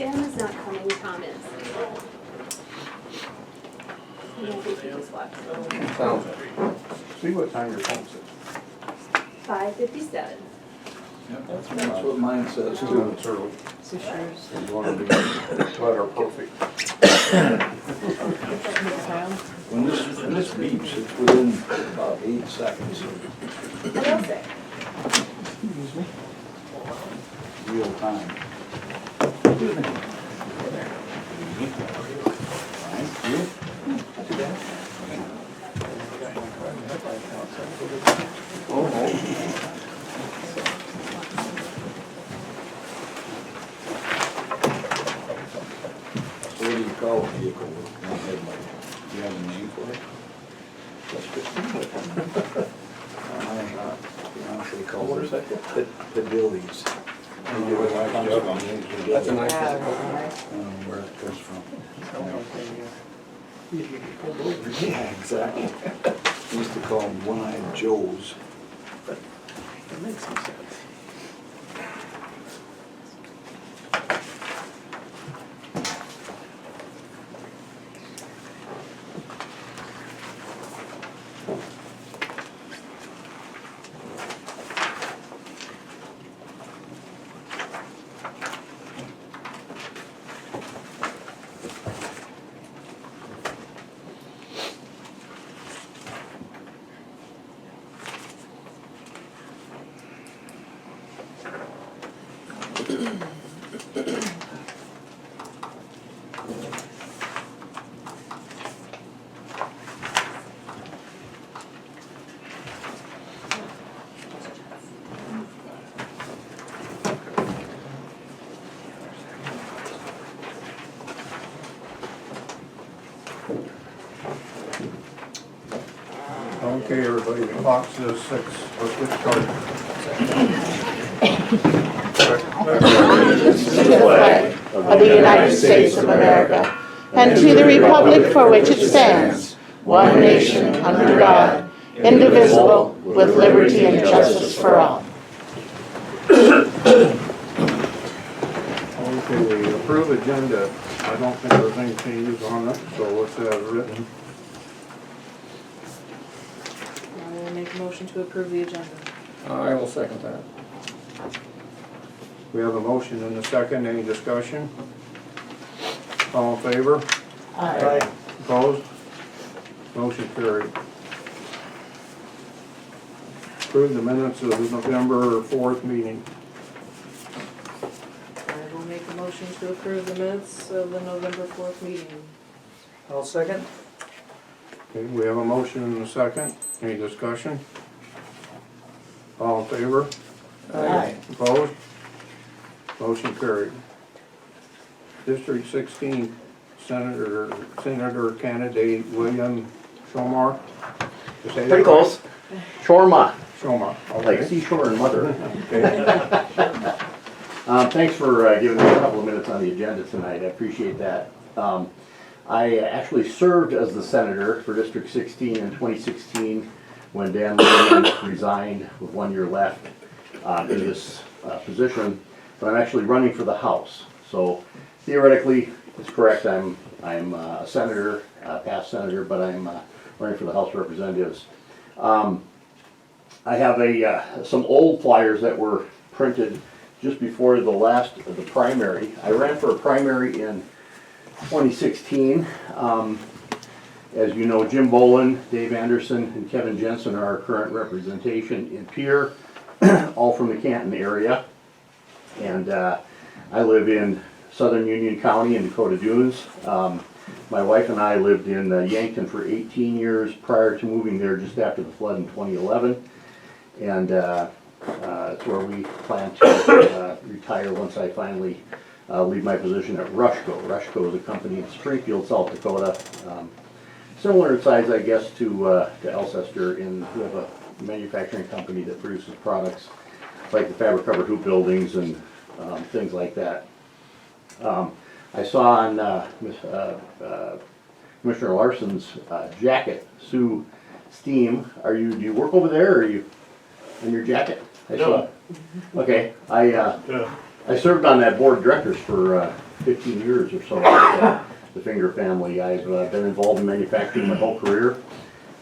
Sam is not coming, Tom is. I think he just watched. Sounds. See what time your phone says. 5:57. That's what mine says Two too. minutes early. So yours. It's going to be letter perfect. When this beeps, it's within about 8 seconds. Hello, sir. Real time. Thank you. So what do you call a vehicle with one headlight? Do you have a name for it? My fiance calls it pedillies. That's a nice one. Where it comes from. Yeah, exactly. We used to call them one-eyed Joes. That makes some sense. Okay, everybody, the clock says 6. Let's get started. To the flag of the United States of America, and to the republic for which it stands, one nation, under God, indivisible, with liberty and justice for all. Okay, we approve agenda. I don't think there's any changes on it, so it's as written. I will make a motion to approve the agenda. I will second that. We have a motion and a second. Any discussion? All in favor? Aye. Opposed? Motion carried. Approve the minutes of the November 4th meeting. I will make a motion to approve the minutes of the November 4th meeting. I'll second. Okay, we have a motion and a second. Any discussion? All in favor? Aye. Opposed? Motion carried. District 16, Senator candidate William Shomar. You say that Pretty close. Shorma, Shomar, like okay. seashore and mother. Okay. Thanks for giving me a couple of minutes on the agenda tonight. I appreciate that. I actually served as the senator for District 16 in 2016 when Dan Larsen resigned with 1 year left in this position. But I'm actually running for the House. So theoretically, it's correct. I'm a senator, past senator, but I'm running for the House of Representatives. I have some old flyers that were printed just before the primary. I ran for a primary in 2016. As you know, Jim Bolin, Dave Anderson, and Kevin Jensen are our current representation in Pierre, all from the Canton area. And I live in Southern Union County in Dakota Dunes. My wife and I lived in Yankton for 18 years prior to moving there just after the flood in 2011. And it's where we plan to retire once I finally leave my position at Rushco. Rushco is a company in Springfield, South Dakota. Similar in size, I guess, to Alcester. We have a manufacturing company that produces products like the fabric covered hoop buildings and things like that. I saw on Commissioner Larsen's jacket, Sue Steam. Do you work over there, or are you in your jacket? I saw. Okay, I served on that board of directors for 15 years or so with the Finger family. I've been involved in manufacturing my whole career.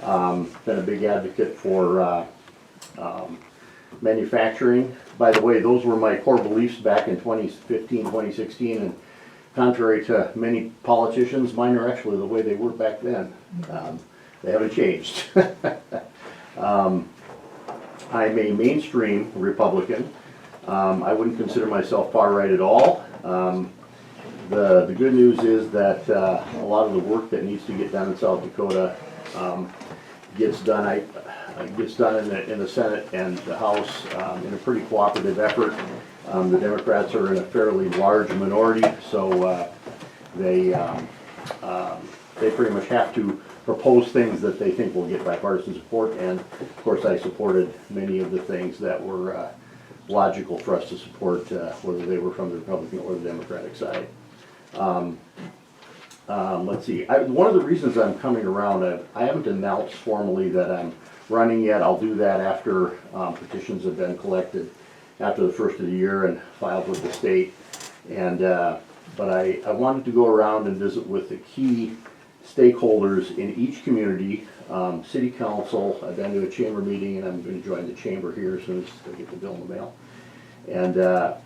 Been a big advocate for manufacturing. By the way, those were my core beliefs back in 2015, 2016, and contrary to many politicians, mine are actually the way they were back then. They haven't changed. I'm a mainstream Republican. I wouldn't consider myself far right at all. The good news is that a lot of the work that needs to get done in South Dakota gets done in the Senate and the House in a pretty cooperative effort. The Democrats are in a fairly large minority, so they pretty much have to propose things that they think will get bipartisan support, and of course I supported many of the things that were logical for us to support, whether they were from the Republican or the Democratic side. Let's see, one of the reasons I'm coming around, I haven't announced formally that I'm running yet. I'll do that after petitions have been collected after the first of the year and filed with the state. And but I wanted to go around and visit with the key stakeholders in each community, city council. I've been to a chamber meeting, and I'm going to join the chamber here as soon as I get the bill in the mail. And the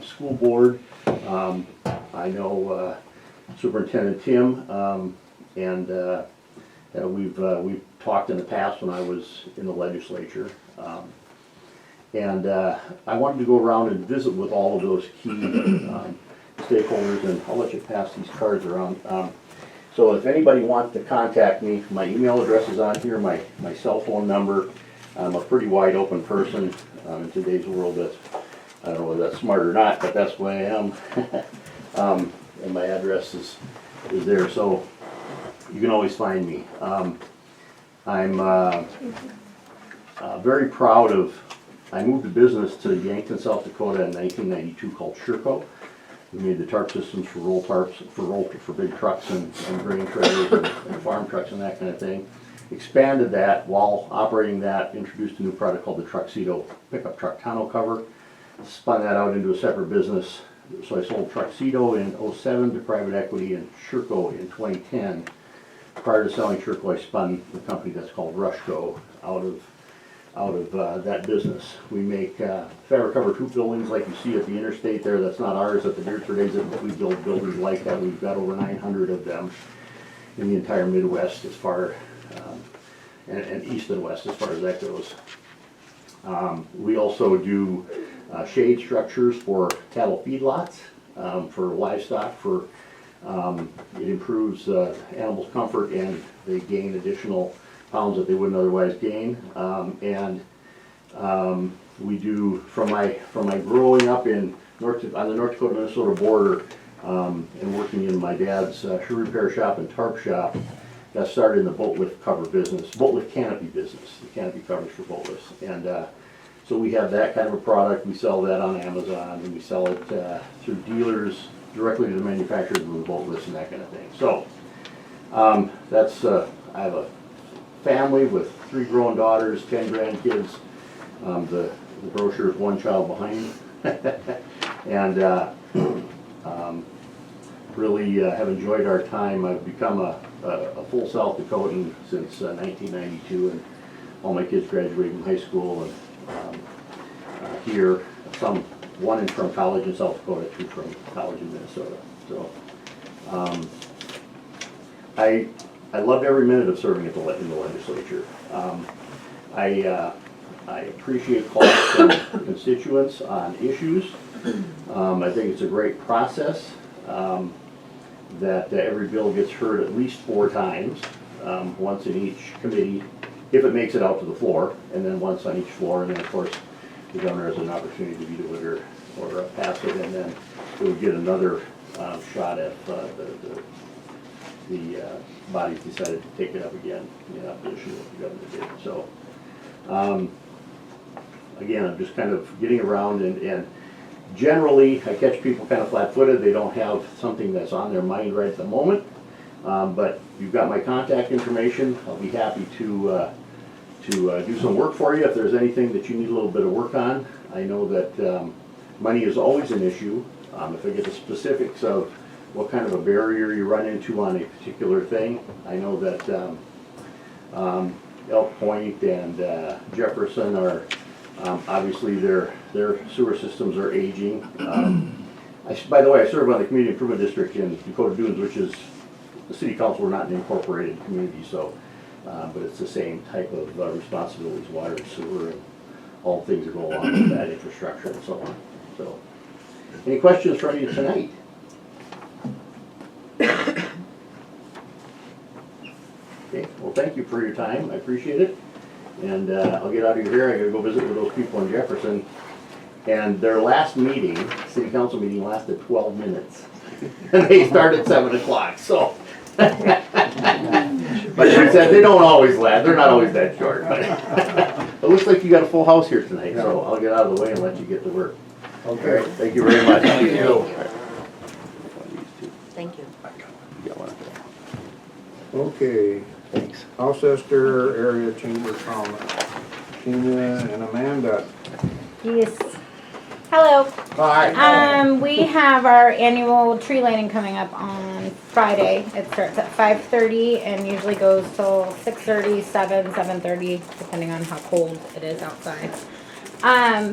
school board, I know Superintendent Tim, and we've talked in the past when I was in the legislature. And I wanted to go around and visit with all of those key stakeholders, and I'll let you pass these cards around. So if anybody wants to contact me, my email address is on here, my cell phone number. I'm a pretty wide open person in today's world. I don't know whether that's smart or not, but that's the way I am. And my address is there, so you can always find me. I'm very proud of, I moved a business to Yankton, South Dakota in 1992 called Sherco. We made the tarp systems for roll tarps, for big trucks and grain trailers and farm trucks and that kind of thing. Expanded that while operating that, introduced a new product called the Truxedo pickup truck tonneau cover. Spun that out into a separate business. So I sold Truxedo in 07 to private equity and Sherco in 2010. Prior to selling Sherco, I spun the company that's called Rushco out of that business. We make fabric covered hoop buildings like you see at the interstate there. That's not ours. At the Deertford exit, we build buildings like that. We've got over 900 of them in the entire Midwest as far, and east and west as far as that goes. We also do shade structures for cattle feedlots, for livestock, for it improves animals' comfort, and they gain additional pounds that they wouldn't otherwise gain. We do, from my growing up on the North Dakota-Minnesota border, and working in my dad's shoe repair shop and tarp shop, that started in the boat lift cover business, boat lift canopy business, the canopy covers for boat lifts. And so we have that kind of a product. We sell that on Amazon, and we sell it through dealers directly to the manufacturers of the boat lifts and that kind of thing. So that's I have a family with 3 grown daughters, 10 grandkids. The brochure is one child behind. And really have enjoyed our time. I've become a full South Dakotan since 1992, and all my kids graduated from high school, and here, one from college in South Dakota, 2 from college in Minnesota. So I loved every minute of serving in the legislature. I appreciate calls from constituents on issues. I think it's a great process that every bill gets heard at least 4 times, once in each committee, if it makes it out to the floor, and then once on each floor, and then of course the governor has an opportunity to veto it or pass it, and then it would get another shot at the bodies decided to take it up again in opposition to what the governor did. So again, I'm just kind of getting around, and generally I catch people kind of flat-footed. They don't have something that's on their mind right at the moment, but you've got my contact information. I'll be happy to do some work for you if there's anything that you need a little bit of work on. I know that money is always an issue. If I get the specifics of what kind of a barrier you run into on a particular thing, I know that Elk Point and Jefferson are, obviously their sewer systems are aging. By the way, I serve on the Community Improvement District in Dakota Dunes, which is, the city council, we're not an incorporated community, so, but it's the same type of responsibilities, water and sewer, and all things that go along with that infrastructure and so on. So, any questions from you tonight? Okay, well, thank you for your time, I appreciate it. And I'll get out of here, I gotta go visit with those people in Jefferson. And their last meeting, city council meeting, lasted 12 minutes. And they started at 7 o'clock, so. But she said, they don't always last, they're not always that short. But it looks like you got a full house here tonight, so I'll get out of the way and let you get to work. Okay. Thank you very much. Thank you. Thank you. You got one? Okay, Thanks. Alcester Area Chamber comment. Tina and Amanda. Yes. Hello. Hi. We have our annual tree lighting coming up on Friday. It starts at 5:30 and usually goes till 6:30, 7:30, depending on how cold it is outside.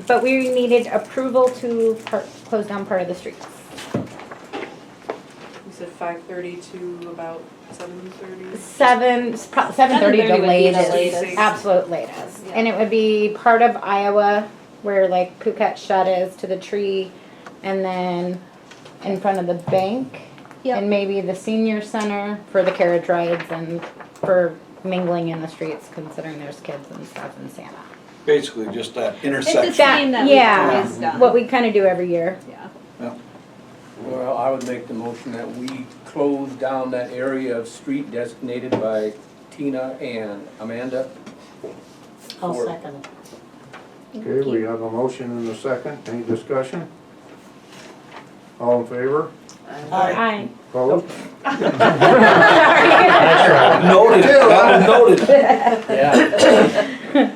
But we needed approval to close down part of the streets. You said 5:30 to about 7:30? 7:30 the would be the latest, latest. absolute latest. Yeah. And it would be part of Iowa, where like Phuket Shut is to the tree, and then in front of the bank. Yep. And maybe the senior center for the carriage rides and for mingling in the streets, considering there's kids and stuff in Santa. Basically, just that It's a intersection. theme that we've Yeah, always done. what we kind of do every year. Yeah. Well, I would make the motion that we close down that area of street designated by Tina and Amanda. I'll For- second. Okay, we have a motion and a second. Any discussion? All in favor? Aye. Opposed? Noted, that was noted. Yeah.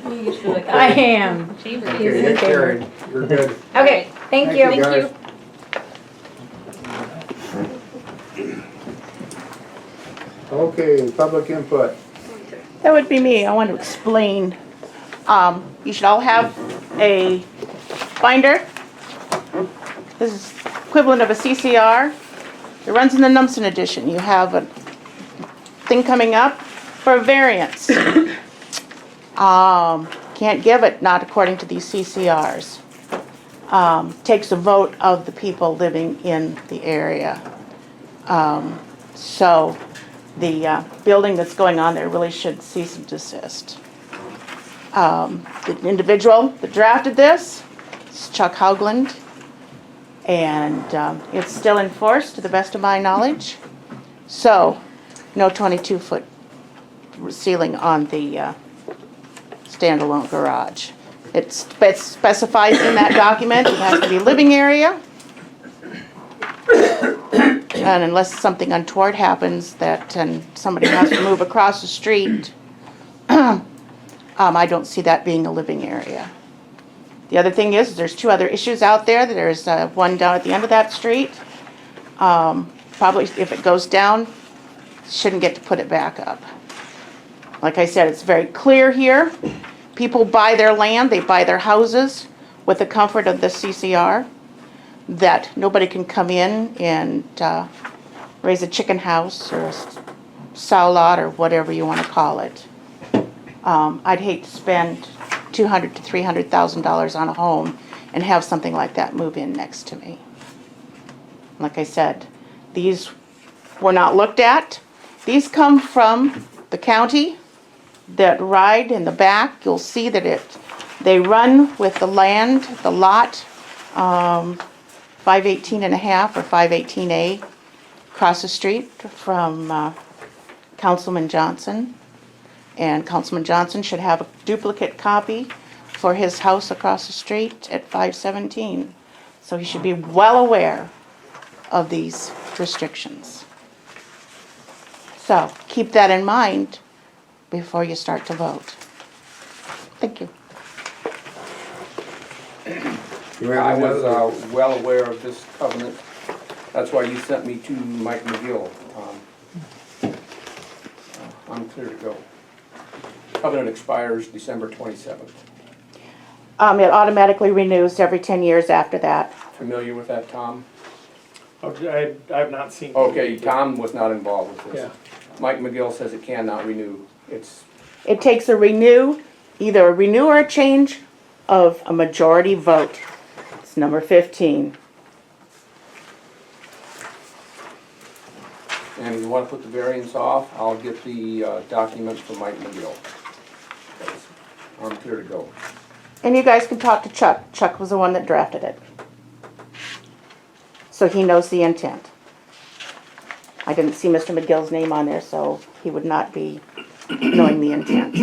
You used to the I am. chamber. Okay, it's carried. You're good. Okay, thank you. guys. Okay, public input. That would be me. I want to explain. You should all have a binder. This is equivalent of a CCR. It runs in the Numsen edition. You have a thing coming up for a variance. Can't give it, not according to these CCRs. Takes a vote of the people living in the area. So the building that's going on there really should cease and desist. The individual that drafted this is Chuck Haugland, and it's still in force to the best of my knowledge. So, no 22-foot ceiling on the standalone garage. It specifies in that document it has to be living area. And unless something untoward happens that somebody has to move across the street, I don't see that being a living area. The other thing is, there's two other issues out there. There's one down at the end of that street. Probably if it goes down, shouldn't get to put it back up. Like I said, it's very clear here. People buy their land, they buy their houses with the comfort of the CCR, that nobody can come in and raise a chicken house or a sow lot or whatever you want to call it. I'd hate to spend $200,000 to $300,000 on a home and have something like that move in next to me. Like I said, these were not looked at. These come from the county that ride in the back. You'll see that they run with the land, the lot, 518 and a half or 518A across the street from Councilman Johnson. And Councilman Johnson should have a duplicate copy for his house across the street at 517. So he should be well aware of these restrictions. So keep that in mind before you start to vote. Thank you. Do we have I any was other- well aware of this covenant. That's why you sent me to Mike McGill. I'm clear to go. Covenant expires December 27th. It automatically renews every 10 years after that. Familiar with that, Tom? I've not seen. it. Okay, Tom was not involved with this. Yeah. Mike McGill says it cannot renew. It takes a renew, either a renew or a change of a majority vote. It's number 15. And if you want to put the variance off, I'll get the document from Mike McGill. I'm clear to go. And you guys can talk to Chuck. Chuck was the one that drafted it. So he knows the intent. I didn't see Mr. McGill's name on there, so he would not be knowing the intent.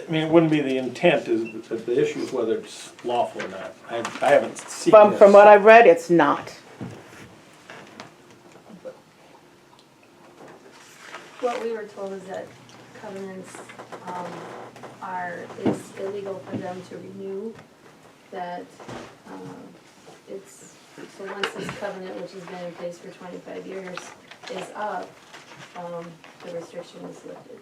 It wouldn't be the intent, the issue is whether it's lawful or not. I haven't seen From this. what I've read, it's not. What we were told is that covenants, it's illegal for them to renew, that, so once this covenant, which has been in place for 25 years, is up, the restriction is lifted.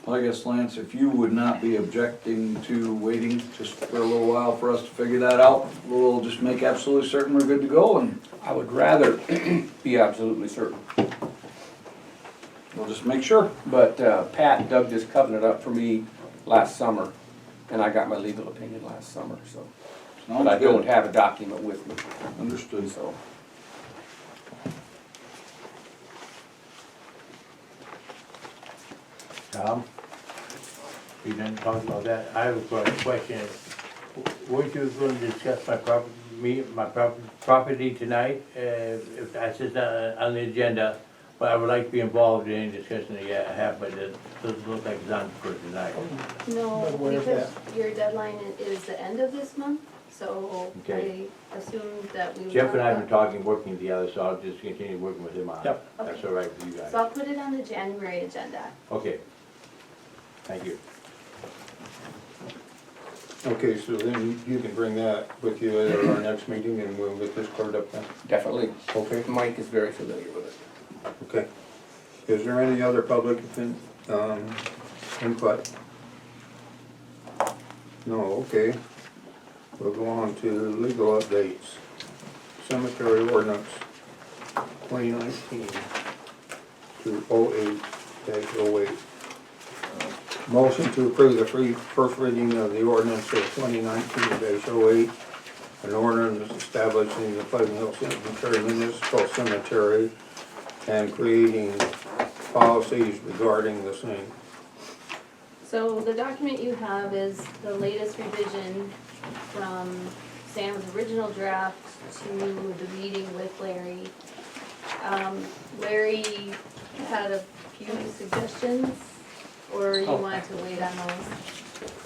I guess, Lance, if you would not be objecting to waiting just for a little while for us to figure that out, we'll just make absolutely certain we're good to go, and I would rather be absolutely certain. we'll just make sure. But Pat dug this covenant up for me last summer, and I got my legal opinion last summer, so. But I don't have a document with me, Understood. so. Tom, we didn't talk about that. I have a question. Weren't you going to discuss my property tonight? If that's just on the agenda, but I would like to be involved in any discussion that you have, but it doesn't look like it's on for tonight. No, But where's because your deadline is the end of this month, so Okay. I assumed that we would. Jeff and I have talk been talking, working together, so I'll just continue working with him on it. Yep. That's all right with you So guys. I'll put it on the January agenda. Okay. Thank you. Okay, so then you can bring that with you at our next meeting and we'll get this cleared up then. Definitely. Okay, Mike is very familiar with it. okay. Is there any other public input? No, okay. We'll go on to legal updates. Cemetery ordinance 2019 to 08-08. Motion to approve the first reading of the ordinance of 2019-08, an ordinance establishing the Pleasant Hill Cemetery Municipal Cemetery and creating policies regarding the same. So the document you have is the latest revision from Sam's original draft to the meeting with Larry. Larry had a few suggestions, or you wanted to wait on those?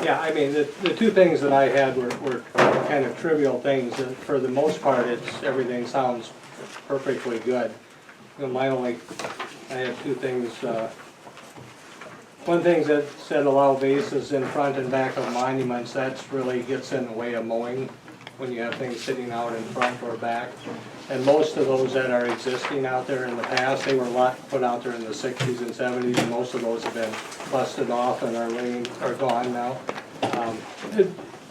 Yeah, I mean, the two things that I had were kind of trivial things, and for the most part, everything sounds perfectly good. I had two things, one thing that said allow bases in front and back of monuments, that's really gets in the way of mowing when you have things sitting out in front or back. And most of those that are existing out there in the past, they were put out there in the 60s and 70s, and most of those have been busted off and are gone now.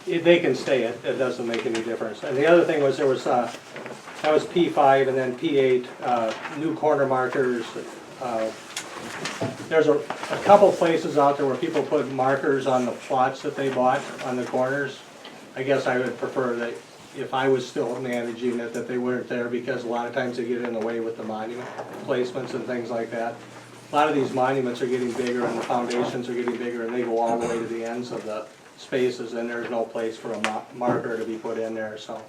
They can stay, it doesn't make any difference. And the other thing was that was P5 and then P8, new corner markers. There's a couple places out there where people put markers on the plots that they bought on the corners. I guess I would prefer that if I was still managing it, that they weren't there, because a lot of times they get in the way with the monument placements and things like that. A lot of these monuments are getting bigger and the foundations are getting bigger, and they go all the way to the ends of the spaces, and there's no place for a marker to be put in there, so.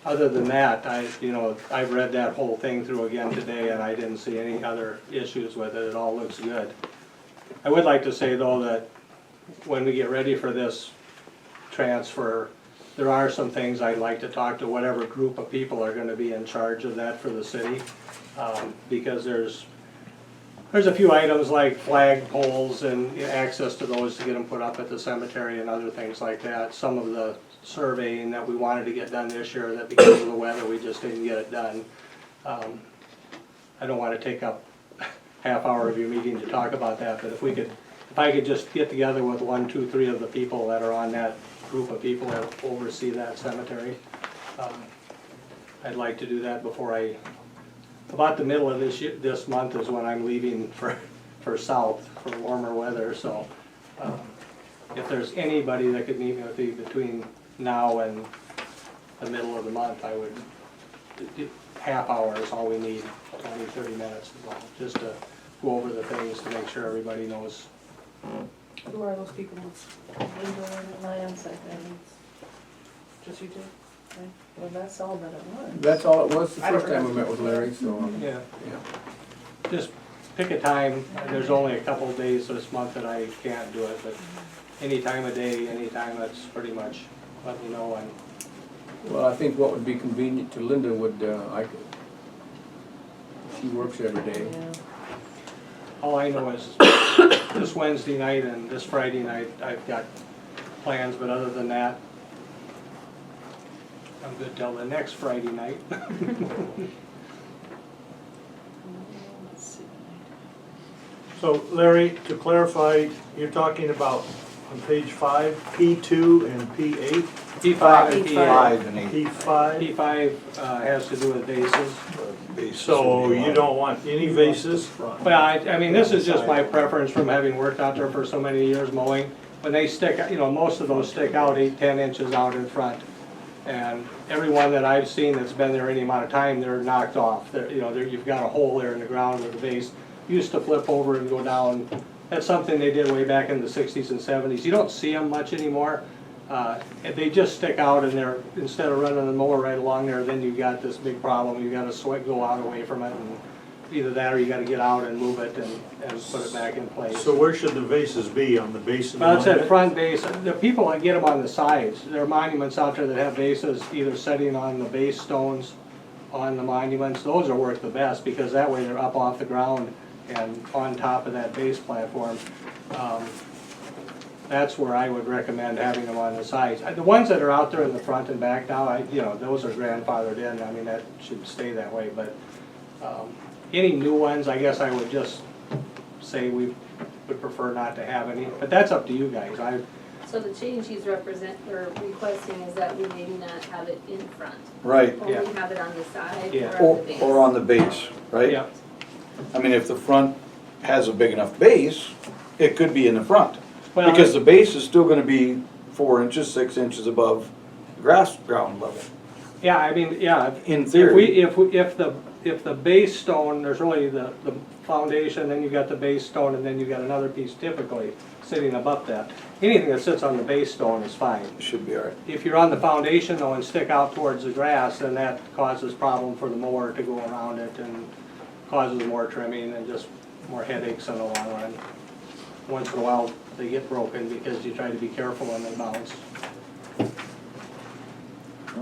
Other than that, I've read that whole thing through again today, and I didn't see any other issues with it. It all looks good. I would like to say, though, that when we get ready for this transfer, there are some things I'd like to talk to whatever group of people are gonna be in charge of that for the city. Because There's a few items like flag poles and access to those to get them put up at the cemetery and other things like that. Some of the surveying that we wanted to get done this year, that because of the weather, we just didn't get it done. I don't want to take up half hour of your meeting to talk about that, but if I could just get together with 1, 2, 3 of the people that are on that group of people that oversee that cemetery, I'd like to do that before about the middle of this month is when I'm leaving for south, for warmer weather, so if there's anybody that could meet me with me between now and the middle of the month, I would, half hour is all we need, 20, 30 minutes is all, just to go over the things to make sure everybody knows. Who are those people? Linda and Lance, I think. Just you two? Okay. Well, that's all that it was. That's all it was the I don't first time we met with Larry, so. Yeah, Yeah. just pick a time, there's only a couple of days this month that I can't do it, but any time of day, any time, that's pretty much, let me know. And Well, I think what would be convenient to Linda would, she works every day. Yeah. all I know is this Wednesday night and this Friday night, I've got plans, but other than that, I'm good till the next Friday night. Let's see. So Larry, to clarify, you're talking about on page 5, P2 and P8? P5 and P8. 5 and 8. P5, P5 has to do with bases. so you don't want any vases? Well, I mean, this is just my preference from having worked out there for so many years mowing. When they stick, most of those stick out 8, 10 inches out in front. And every one that I've seen that's been there any amount of time, they're knocked off. You've got a hole there in the ground where the base used to flip over and go down. That's something they did way back in the 60s and 70s. You don't see them much anymore. They just stick out, and instead of running the mower right along there, then you got this big problem. You got to go out away from it, and either that or you got to get out and move it and put it back in place. So where should the vases be, on the base of the Well, it's monument? that front base. The people that get them on the sides, there are monuments out there that have bases either setting on the base stones on the monuments. Those are worth the best because that way they're up off the ground and on top of that base platform. That's where I would recommend having them on the sides. The ones that are out there in the front and back now, those are grandfathered in. I mean, that should stay that way, but any new ones, I guess I would just say we would prefer not to have any, but that's up to you guys. So the change he's requesting is that we maybe not have it in front. Right, Only Yeah. have it on the side Yeah. or on the base. or on the base, right? Yeah. I mean, if the front has a big enough base, it could be in the front. Well, Because the base is still gonna be 4 inches, 6 inches above ground level, Yeah, I mean, yeah. in theory. If the base stone, there's really the foundation, then you've got the base stone, and then you've got another piece typically sitting above that. Anything that sits on the base stone is fine. Should be all right. If you're on the foundation though and stick out towards the grass, then that causes problem for the mower to go around it and causes more trimming and just more headaches in the long run. Once in a while, they get broken because you try to be careful when they bounce.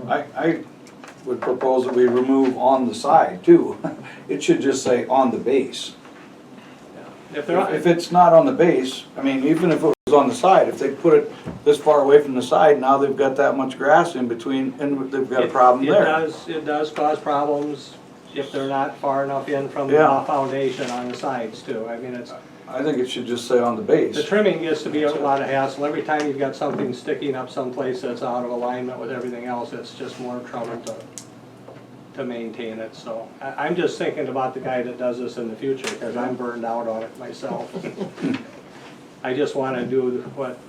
I would propose that we remove on the side too. It should just say on the base. If they're, If it's not on the base, I mean, even if it was on the side, if they put it this far away from the side, now they've got that much grass in between and they've got a problem there. It does cause problems if they're not far enough in from the Yeah. foundation on the sides too. I mean, I think it should just say on the the base. trimming gets to be a lot of hassle. Every time you've got something sticking up someplace that's out of alignment with everything else, it's just more trouble to maintain it. So I'm just thinking about the guy that does this in the future because I'm burned out on it myself. I just want to do what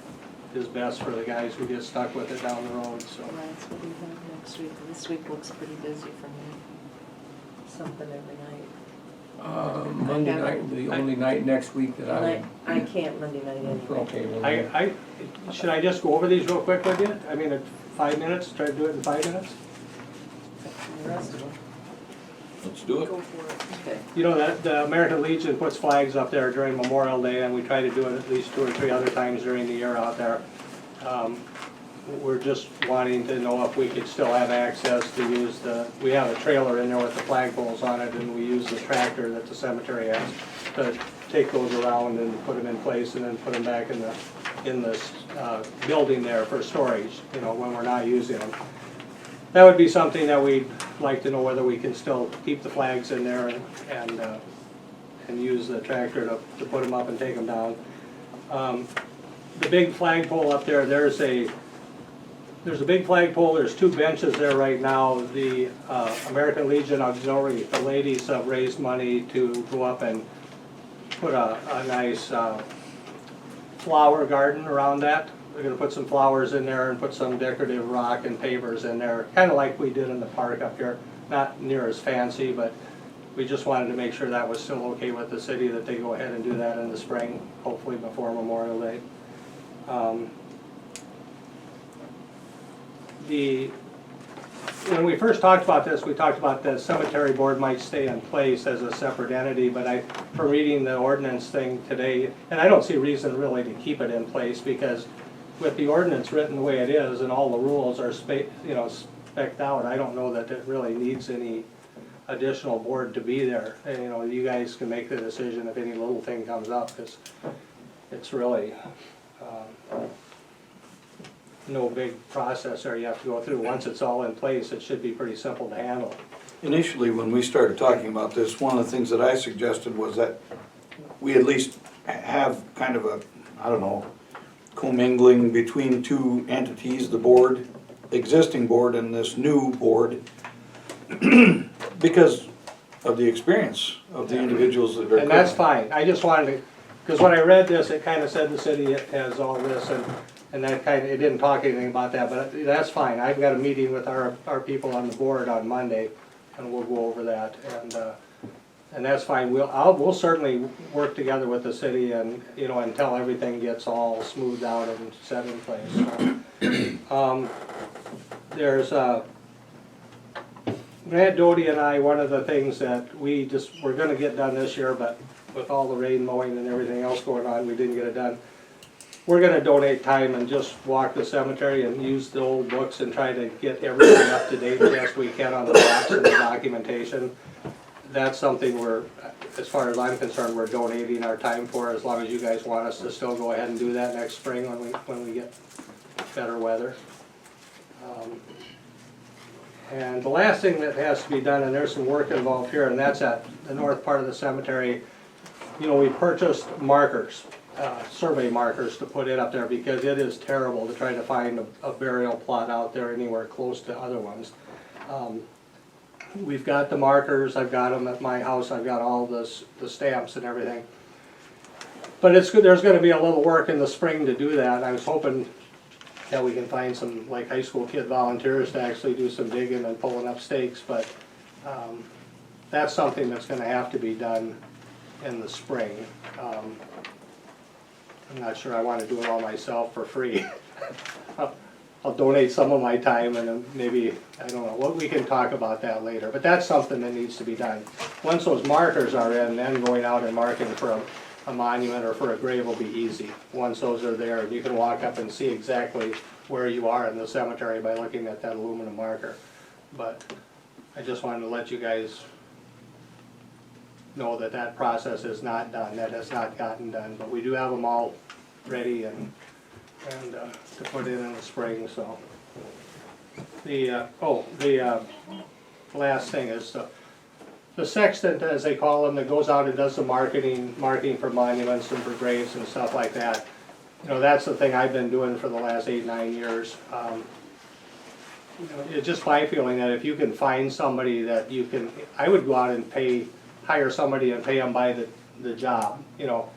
is best for the guys who get stuck with it down the road, so. That's what we have next week. This week looks pretty busy for me. Something every night. Monday night, the only night next week that I And I can't Monday night anyway. would, okay, well, Should I just go over these real quick with you? I mean, in 5 minutes, try to do it in 5 minutes? And the rest of them. Let's do it. Go for it. Okay. You know that the American Legion puts flags up there during Memorial Day, and we try to do it at least 2 or 3 other times during the year out there. we're just wanting to know if we could still have access to use we have a trailer in there with the flagpoles on it, and we use the tractor that the cemetery has to take those around and put them in place and then put them back in the building there for storage, you know, when we're not using them. That would be something that we'd like to know, whether we can still keep the flags in there and use the tractor to put them up and take them down. The big flagpole up there, there's a big flagpole, there's 2 benches there right now. The American Legion Auxiliary, the ladies have raised money to go up and put a nice flower garden around that. We're gonna put some flowers in there and put some decorative rock and pavers in there, kinda like we did in the park up here. Not near as fancy, but we just wanted to make sure that was still okay with the city, that they go ahead and do that in the spring, hopefully before Memorial Day. When we first talked about this, we talked about the cemetery board might stay in place as a separate entity, but from reading the ordinance thing today, and I don't see a reason really to keep it in place, because with the ordinance written the way it is and all the rules are spec'd out, I don't know that it really needs any additional board to be there. And, you know, you guys can make the decision if any little thing comes up, because it's really no big process there you have to go through. Once it's all in place, it should be pretty simple to handle. Initially, when we started talking about this, one of the things that I suggested was that we at least have kind of a, I don't know, commingling between 2 entities, the board, existing board, and this new board, because of the experience of the individuals that are. And that's fine. I just wanted to, because when I read this, it kind of said the city has all this, and that kind of, it didn't talk anything about that, but that's fine. I've got a meeting with our people on the board on Monday, and we'll go over that, and that's fine. We'll certainly work together with the city, and, you know, until everything gets all smoothed out and set in place. There's Grant Doty and I, one of the things that we're gonna get done this year, but with all the rain mowing and everything else going on, we didn't get it done. We're gonna donate time and just walk the cemetery and use the old books and try to get everything up to date as best we can on the maps and the documentation. That's something as far as I'm concerned, we're donating our time for, as long as you guys want us to still go ahead and do that next spring when we get better weather. And the last thing that has to be done, and there's some work involved here, and that's at the north part of the cemetery. You know, we purchased markers, survey markers to put in up there, because it is terrible to try to find a burial plot out there anywhere close to other ones. We've got the markers, I've got them at my house, I've got all the stamps and everything. But there's gonna be a little work in the spring to do that. I was hoping that we can find some, like, high school kid volunteers to actually do some digging and pulling up stakes, but that's something that's gonna have to be done in the spring. I'm not sure I wanna do it all myself for free. I'll donate some of my time, and then maybe, I don't know, we can talk about that later, but that's something that needs to be done. Once those markers are in, then going out and marking for a monument or for a grave will be easy. Once those are there, you can walk up and see exactly where you are in the cemetery by looking at that aluminum marker. But I just wanted to let you guys know that that process is not done, that has not gotten done, but we do have them all ready and to put in the spring. So the last thing is the sextant, as they call them, that goes out and does the marking for monuments and for graves and stuff like that. You know, that's the thing I've been doing for the last 8-9 years. You know, it's just my feeling that if you can find somebody that you can, I would go out and hire somebody and pay them by the job. You know,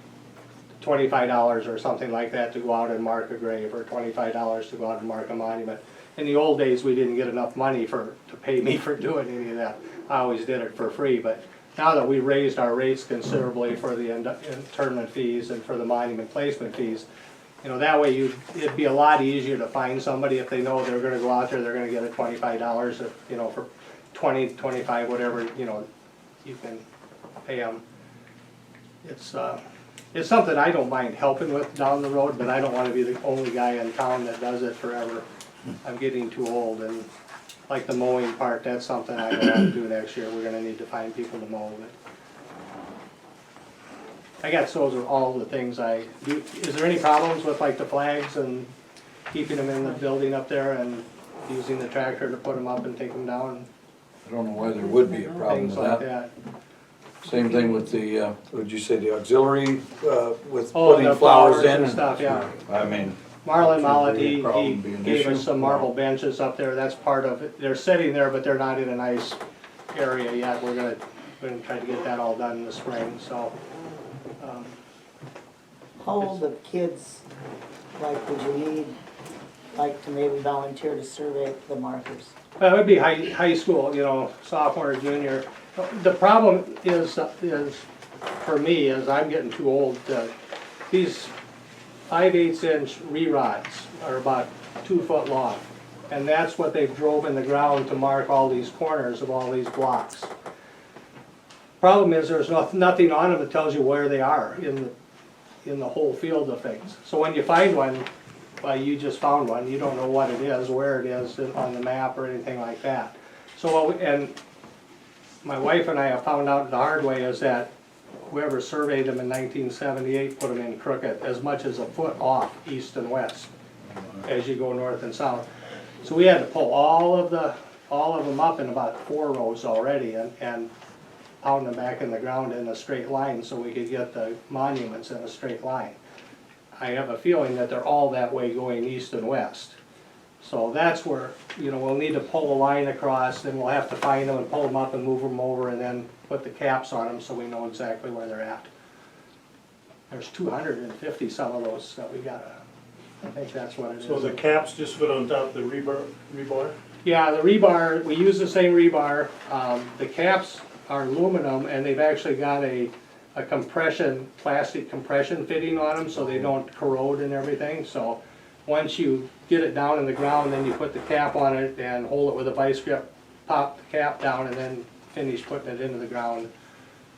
$25 or something like that to go out and mark a grave, or $25 to go out and mark a monument. In the old days, we didn't get enough money to pay me for doing any of that. I always did it for free, but now that we raised our rates considerably for the interment fees and for the monument placement fees, you know, that way it'd be a lot easier to find somebody if they know they're gonna go out there, they're gonna get a $25, you know, for 20, 25, whatever, you know, you can pay them. It's something I don't mind helping with down the road, but I don't want to be the only guy in town that does it forever. I'm getting too old, and like the mowing part, that's something I don't wanna do next year, we're gonna need to find people to mow it. I guess those are all the things I do. Is there any problems with like the flags and keeping them in the building up there and using the tractor to put them up and take them down, I don't know why there would be a problem things with like that. that? Same thing with the, would you say the auxiliary, with Oh, putting the flowers flowers in? and stuff, yeah. I mean, Marlon Mallet, Shouldn't be a problem, be he an gave us issue. some marble benches up there, that's part of it. They're sitting there, but they're not in a nice area yet. We're gonna try to get that all done in the spring, so. How old of kids, like, would you need, like, to maybe volunteer to survey the markers? Well, it would be high school, you know, sophomore or junior. The problem is for me, is I'm getting too old to, these 5/8 inch re-rods are about 2 foot long. And that's what they've drove in the ground to mark all these corners of all these blocks. Problem is, there's nothing on them that tells you where they are in the whole field of things. So when you find one, well, you just found one, you don't know what it is, where it is on the map or anything like that. So, and my wife and I have found out the hard way is that whoever surveyed them in 1978 put them in crooked, as much as a foot off, east and west, as you go north and south. So we had to pull all of them up in about 4 rows already and pound them back in the ground in a straight line so we could get the monuments in a straight line. I have a feeling that they're all that way going east and west. So that's where, you know, we'll need to pull a line across, then we'll have to find them and pull them up and move them over and then put the caps on them so we know exactly where they're at. There's 250 some of those that we gotta, I think that's what it is. So the caps just fit on top of the rebar? Yeah, the rebar, we use the same rebar. The caps are aluminum and they've actually got a plastic compression fitting on them so they don't corrode and everything. So once you get it down in the ground, then you put the cap on it and hold it with a vice grip, pop the cap down and then finish putting it into the ground.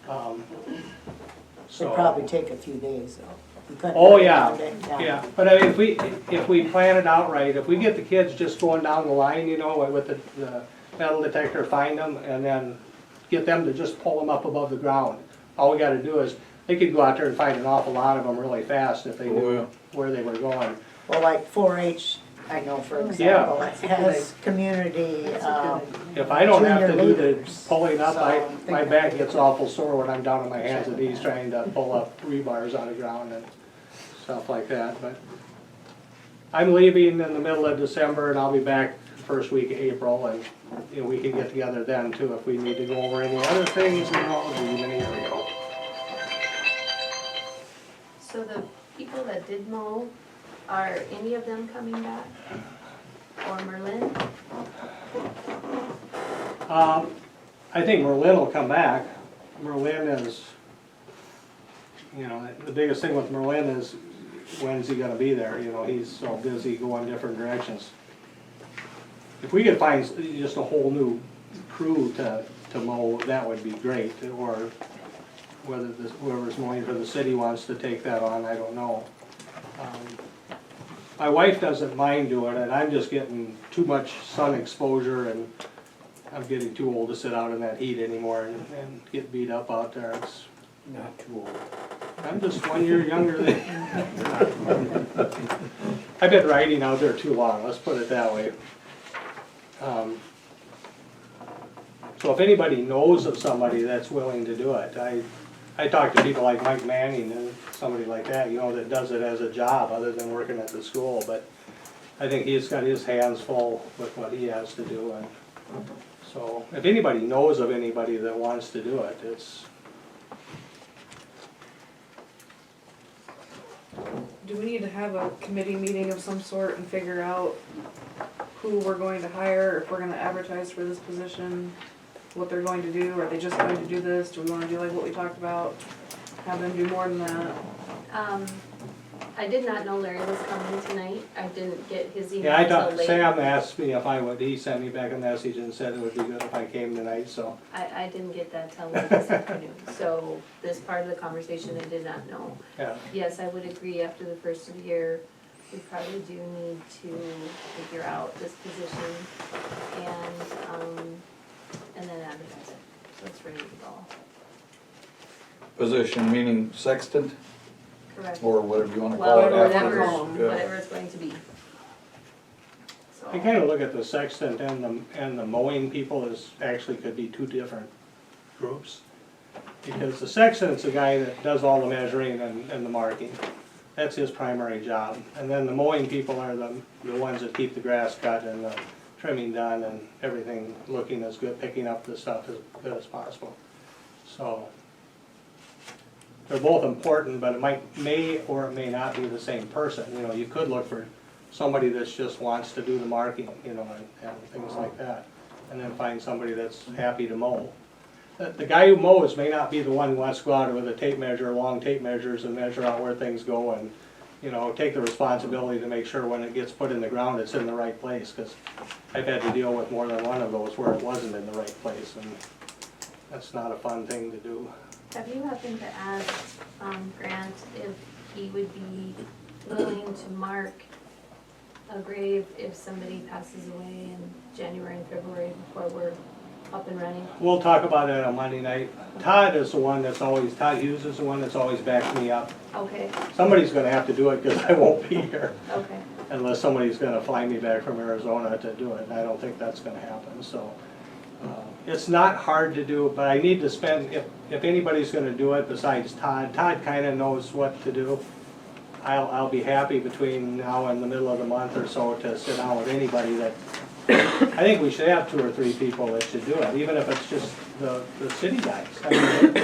It'd probably take a few days though. You couldn't Oh, do it yeah, one day. yeah, but I mean, if we plan it out right, if we get the kids just going down the line, you know, with the metal detector, find them, and then get them to just pull them up above the ground. All we gotta do is, they could go out there and find an awful lot of them really fast if they knew where they were going. Well, like 4-H, I know for example, it has community, If I don't have to junior do the leaders. pulling up, So I'm my thinking- back gets awful sore when I'm down on my hands and knees trying to pull up rebars out of the ground and stuff like that, but I'm leaving in the middle of December and I'll be back first week of April and, you know, we can get together then too if we need to go over any other things, you know, in the area. So the people that did mow, are any of them coming back? Or Merlin? I think Merlin will come back. Merlin is, you know, the biggest thing with Merlin is when's he gonna be there? You know, he's so busy going different directions. If we could find just a whole new crew to mow, that would be great. Or whether whoever's mowing for the city wants to take that on, I don't know. My wife doesn't mind doing it, I'm just getting too much sun exposure and I'm getting too old to sit out in that heat anymore and get beat up out there. It's, Not too old. I'm just 1 year younger than. I've been riding out there too long, let's put it that way. So if anybody knows of somebody that's willing to do it, I talk to people like Mike Manning and somebody like that, you know, that does it as a job other than working at the school, but I think he's got his hands full with what he has to do, and so if anybody knows of anybody that wants to do it, it's. Do we need to have a committee meeting of some sort and figure out who we're going to hire, if we're gonna advertise for this position, what they're going to do, are they just going to do this, do we wanna do like what we talked about, have them do more than that? I did not know Larry was coming tonight. I didn't get his email Yeah, I until talked, late. Sam asked me if I would, he sent me back a message and said it would be good if I came tonight, so. I didn't get that till late this afternoon, so this part of the conversation I did not know. Yeah. Yes, I would agree, after the first of the year, we probably do need to figure out this position and then advertise it, so it's ready to go. Position meaning sextant, Correct. or whatever you wanna Well, call it whatever, afterwards. Yeah. whatever it's going to be. So, I kinda look at the sextant and the mowing people as actually could be two different groups. Because the sextant's the guy that does all the measuring and the marking. That's his primary job. And then the mowing people are the ones that keep the grass cut and the trimming done and everything looking as good, picking up the stuff as good as possible. So, they're both important, but it may or it may not be the same person. You know, you could look for somebody that just wants to do the marking, you know, and things like that. And then find somebody that's happy to mow. The guy who mows may not be the one who wants to go out with a tape measure, long tape measures, and measure out where things go and, you know, take the responsibility to make sure when it gets put in the ground, it's in the right place, because I've had to deal with more than one of those where it wasn't in the right place, and that's not a fun thing to do. have you happened to ask Grant if he would be willing to mark a grave if somebody passes away in January and February before we're up and running? We'll talk about it on Monday night. Todd Hughes is the one that's always backed me up. Okay, Somebody's gonna have to do it, because I won't be here, okay. unless somebody's gonna fly me back from Arizona to do it, and I don't think that's gonna happen, so. It's not hard to do, but I need to spend, if anybody's gonna do it besides Todd kinda knows what to do. I'll be happy between now and the middle of the month or so to sit down with anybody that, I think we should have 2 or 3 people that should do it, even if it's just the city guys. I mean,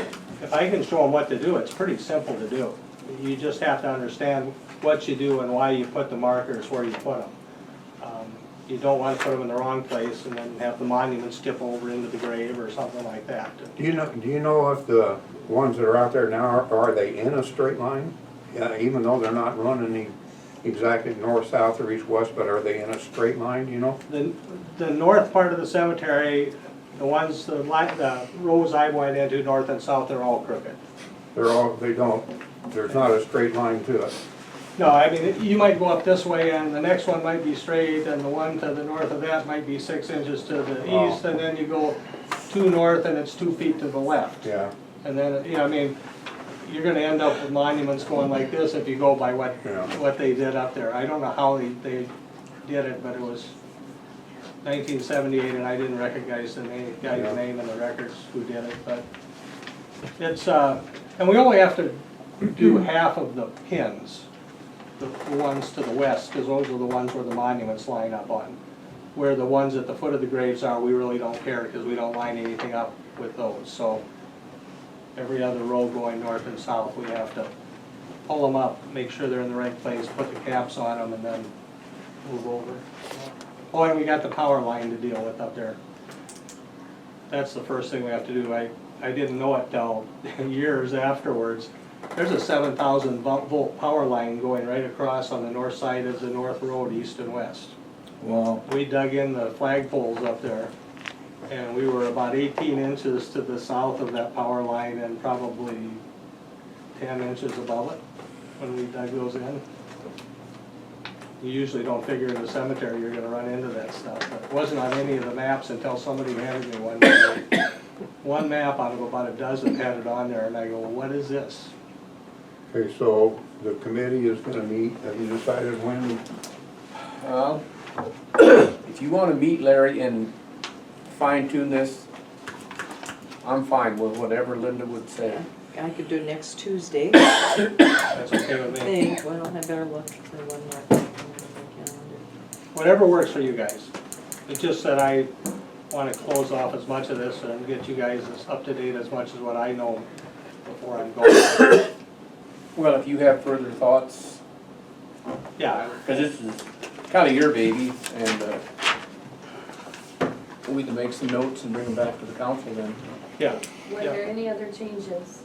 if I can show them what to do, it's pretty simple to do. You just have to understand what you do and why you put the markers where you put them. You don't want to put them in the wrong place and then have the monument skip over into the grave or something like that. Do you know if the ones that are out there now, are they in a straight line? Even though they're not running exactly north, south, or east, west, but are they in a straight line, you know? The north part of the cemetery, the rows I went into, north and south, they're all crooked. There's not a straight line to it. No, I mean, you might go up this way and the next one might be straight and the one to the north of that might be 6 inches to the east, and then you go 2 north and it's 2 feet to the left. Yeah. And then, you know, I mean, you're gonna end up with monuments going like this if you go by what they did up there. I don't know how they did it, but it was 1978 and I didn't recognize the guy's name in the records who did it, but it's, and we only have to do half of the pins, the ones to the west, because those are the ones where the monuments line up on. Where the ones at the foot of the graves are, we really don't care, because we don't line anything up with those, so every other row going north and south, we have to pull them up, make sure they're in the right place, put the caps on them, and then move over. Oh, and we got the power line to deal with up there. That's the first thing we have to do. I didn't know it till years afterwards. There's a 7,000 volt power line going right across on the north side of the north road, east and west. Wow. We dug in the flagpoles up there, and we were about 18 inches to the south of that power line and probably 10 inches above it when we dug those in. You usually don't figure in the cemetery you're gonna run into that stuff, but it wasn't on any of the maps until somebody handed me one. One map out of about a dozen had it on there, and I go, what is this? Okay, so the committee is gonna meet, have you decided when? If you wanna meet Larry and fine tune this, I'm fine with whatever Linda would say. I could do next Tuesday. That's okay with me. Well, I better look for one more thing on my calendar. Whatever works for you guys. It's just that I wanna close off as much of this and get you guys as up to date as much as what I know before I'm going. Well, if you have further thoughts, Yeah, because this is kind of your baby, and we can make some notes and bring them back to the council then. yeah. Were there any other changes?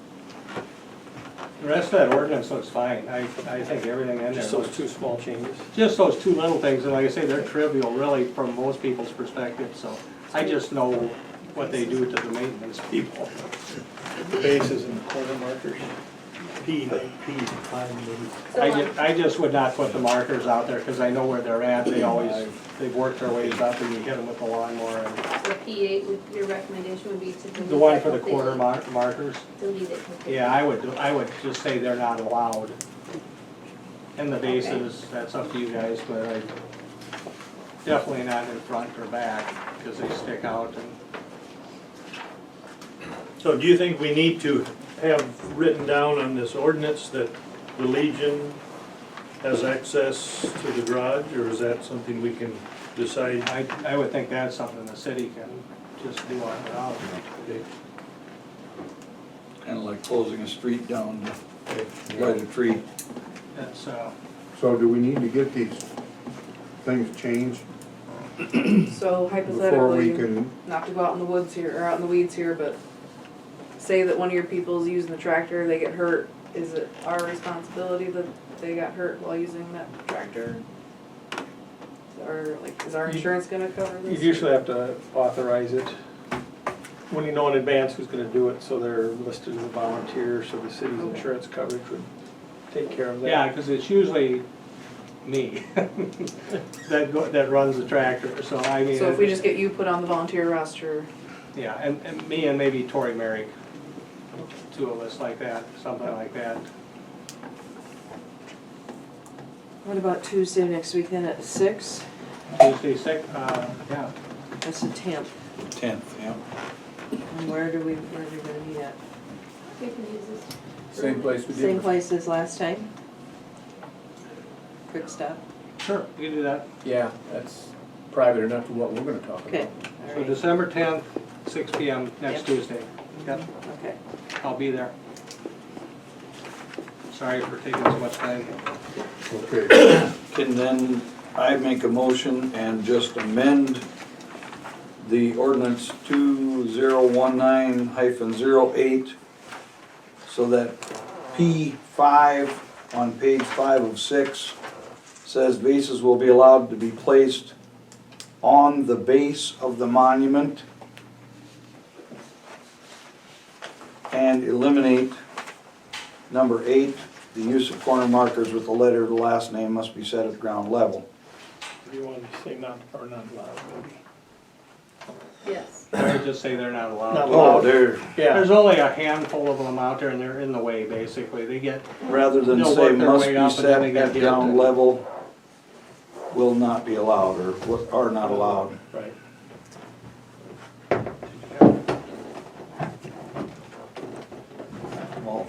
The rest of that ordinance looks fine. I think everything in there. Just those 2 small changes. Just those 2 little things, and like I say, they're trivial really from most people's perspective, so I just know what they do to the maintenance people. The bases and the corner markers. P5 maybe. So on, I just would not put the markers out there, cause I know where they're at, they've worked their ways up and you hit them with the lawnmower. And so P8, your recommendation would be to delete the one that for the completely? quarter markers, Delete it completely? yeah, I would just say they're not allowed. And the bases, that's up to you guys, but I, definitely not in front or back, cause they stick out and. So do you think we need to have written down on this ordinance that the Legion has access to the garage, or is that something we can decide? I would think that's something the city can just do on their own. Kinda like closing a street down to light a tree. That's, So do we need to get these things changed So before we hypothetically, can, not to go out in the woods here, or out in the weeds here, but say that one of your people's using the tractor, they get hurt, is it our responsibility that they got hurt while using that tractor? Or like, is our insurance gonna cover you this? usually have to authorize it when you know in advance who's gonna do it, so they're listed as a volunteer, so the city's Okay. insurance coverage would take care of that. Yeah, cause it's usually me that runs the tractor, so I mean. So if we just get you put on the volunteer roster, Yeah, and me and maybe Tori Merrick, two of us like that, something like that. What about Tuesday next week then at 6? Tuesday, yeah. That's the 10th. 10th, yeah. And where are we gonna meet at? We can use this. Same place we did. Same place as last time? Quick stop. Sure, you can do that. Yeah, that's private enough to what we're gonna talk about. Okay, So all right, December 10th, 6 PM, next Yep. Tuesday. Yep, okay. I'll be there. Sorry for taking so much time. okay, Can then I make a motion and just amend the ordinance 2019-08 so that P5 on page 5 of 6 says vases will be allowed to be placed on the base of the monument and eliminate number 8, the use of corner markers with the letter of the last name must be set at ground level. Do you want to say not allowed, maybe? Yes. I would just say they're not allowed. Not Oh, there, There's only a handful of them out there and they're in the way, basically. They get, rather than They'll say work their must way be up and then set they get at hit ground and- level, will not be allowed, or what are not allowed. right. Well,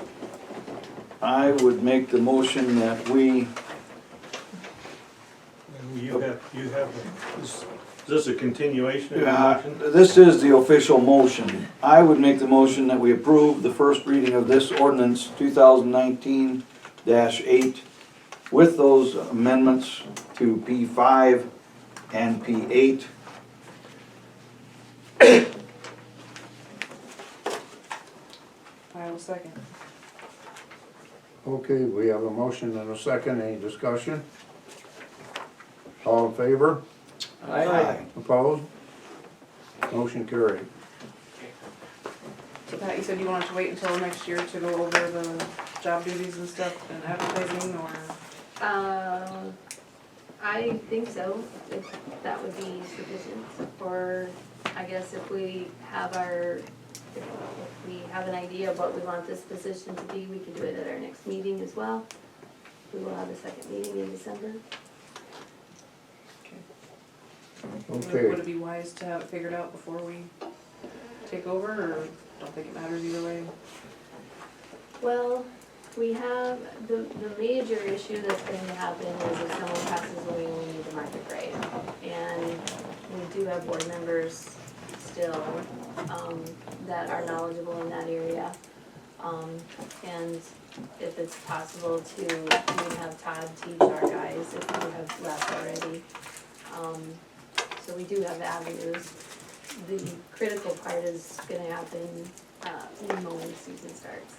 I would make the motion that we, You have, is this a continuation of the motion? this is the official motion. I would make the motion that we approve the first reading of this ordinance 2019-8 with those amendments to P5 and P8. I will second. okay, we have a motion and a second, any discussion? All in favor? Aye. Opposed? Motion carried. So Pat, you said you wanted to wait until next year to go over the job duties and stuff and advertising, or? I think so, if that would be sufficient, or I guess if we have if we have an idea of what we want this position to be, we can do it at our next meeting as well. We will have a second meeting in December. Okay. Would it be wise to have it figured out before we take over, or don't think it matters either way? Well, we have, the major issue that's going to happen is if someone passes away, we need to mark a grave. And we do have board members still, that are knowledgeable in that area. And if it's possible to even have Todd teach our guys if we have left already. So we do have avenues. The critical part is gonna happen, when mowing season starts.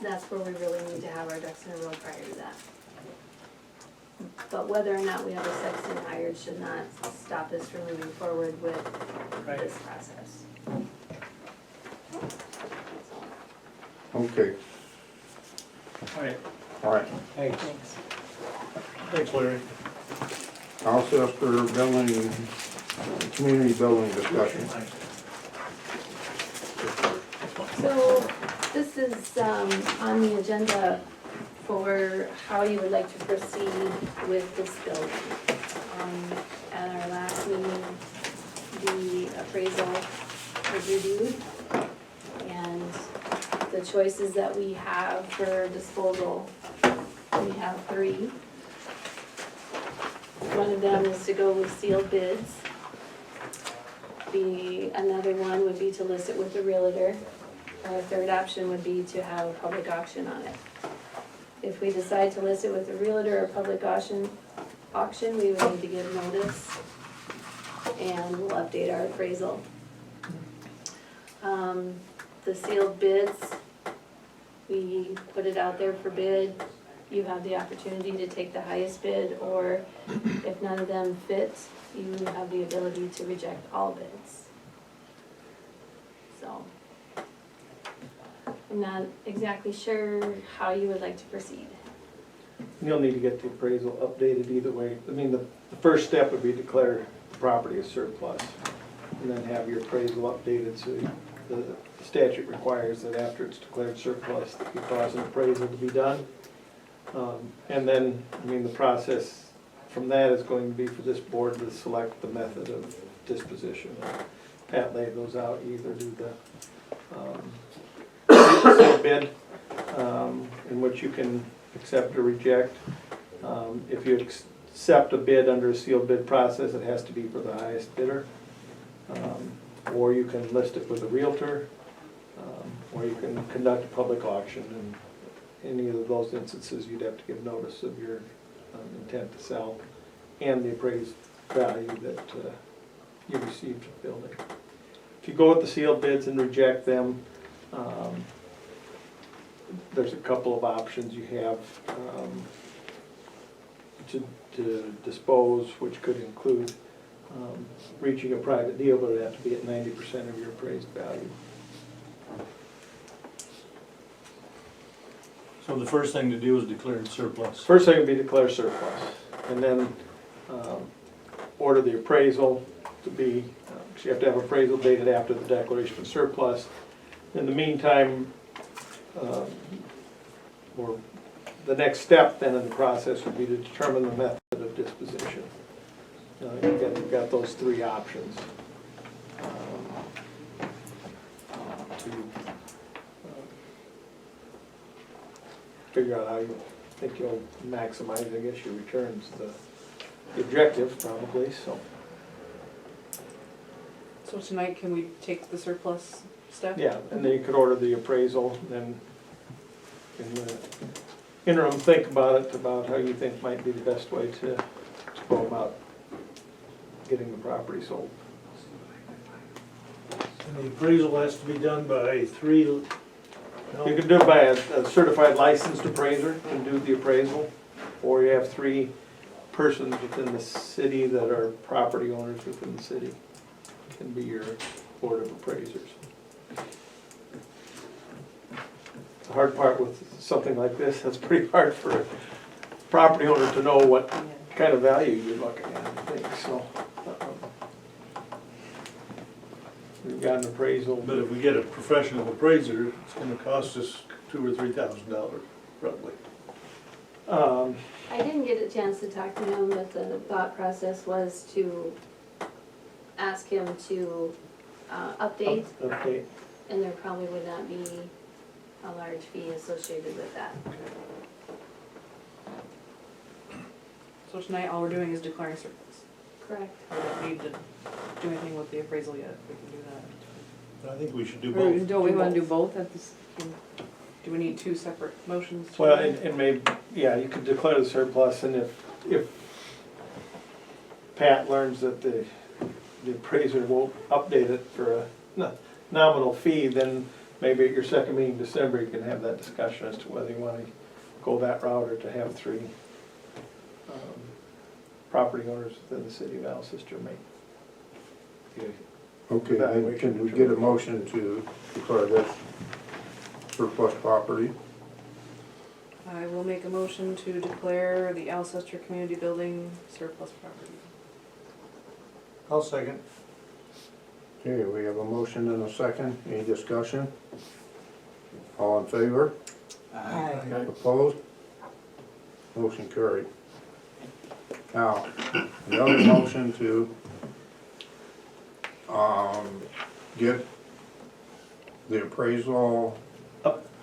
That's where we really need to have our ducks in a row prior to that. But whether or not we have a sexton hired should not stop us from moving forward with this process. Okay, All right, All right, Thanks. thanks, Larry. Alcester building, community building discussion. So this is on the agenda for how you would like to proceed with this building. At our last meeting, the appraisal was reviewed, and the choices that we have for disposal, we have 3. One of them is to go with sealed bids. Another one would be to list it with the realtor. Our third option would be to have a public auction on it. If we decide to list it with a realtor or public auction, we would need to give notice, and we'll update our appraisal. The sealed bids, we put it out there for bid. You have the opportunity to take the highest bid, or if none of them fit, you have the ability to reject all bids. So, I'm not exactly sure how you would like to proceed. You'll need to get the appraisal updated either way. I mean, the first step would be declare the property as surplus, and then have your appraisal updated, so the statute requires that after it's declared surplus, that you cause an appraisal to be done. And then, I mean, the process from that is going to be for this board to select the method of disposition. Pat laid those out. You either do the sealed bid, in which you can accept or reject. If you accept a bid under a sealed bid process, it has to be for the highest bidder. Or you can list it with a realtor, or you can conduct a public auction. And any of those instances, you'd have to give notice of your intent to sell and the appraised value that you received for the building. If you go with the sealed bids and reject them, there's a couple of options you have to dispose, which could include reaching a private deal, but it'd have to be at 90% of your appraised value. So the first thing to do is declare it surplus. First thing would be declare surplus, and then order the appraisal to be, you have to have appraisal dated after the declaration of surplus. In the meantime, or the next step then in the process would be to determine the method of disposition. You've got those 3 options to figure out how you think you'll maximize, I guess, your returns. The objective probably, so. So tonight, can we take the surplus step? Yeah, and then you could order the appraisal, then in the interim, think about it, about how you think might be the best way to go about getting the property sold. And the appraisal has to be done by 3. You can do it by a certified licensed appraiser, can do the appraisal, or you have 3 persons within the city that are property owners within the city, can be your board of appraisers. The hard part with something like this, that's pretty hard for a property owner to know what kind of value you're looking at, I think, so. We've got an appraisal. But if we get a professional appraiser, it's gonna cost us $2,000 or $3,000 probably. I didn't get a chance to talk to him, but the thought process was to ask him to update, Okay. and there probably would not be a large fee associated with that. So tonight, all we're doing is declaring surplus. Correct. We don't need to do anything with the appraisal yet, we can do that. I think we should do Or both. don't we wanna do both at this, do we need 2 separate motions? Well, and maybe, yeah, you could declare the surplus, and if Pat learns that the appraiser won't update it for a nominal fee, then maybe at your second meeting in December, you can have that discussion as to whether you want to go that route or to have 3 property owners within the city of Alcester make the Okay, then can we get a motion to declare this surplus property? I will make a motion to declare the Alcester Community Building surplus property. I'll second. Okay, we have a motion and a second. Any discussion? All in favor? Aye. Opposed? Motion carried. Now, the other motion to, get the appraisal,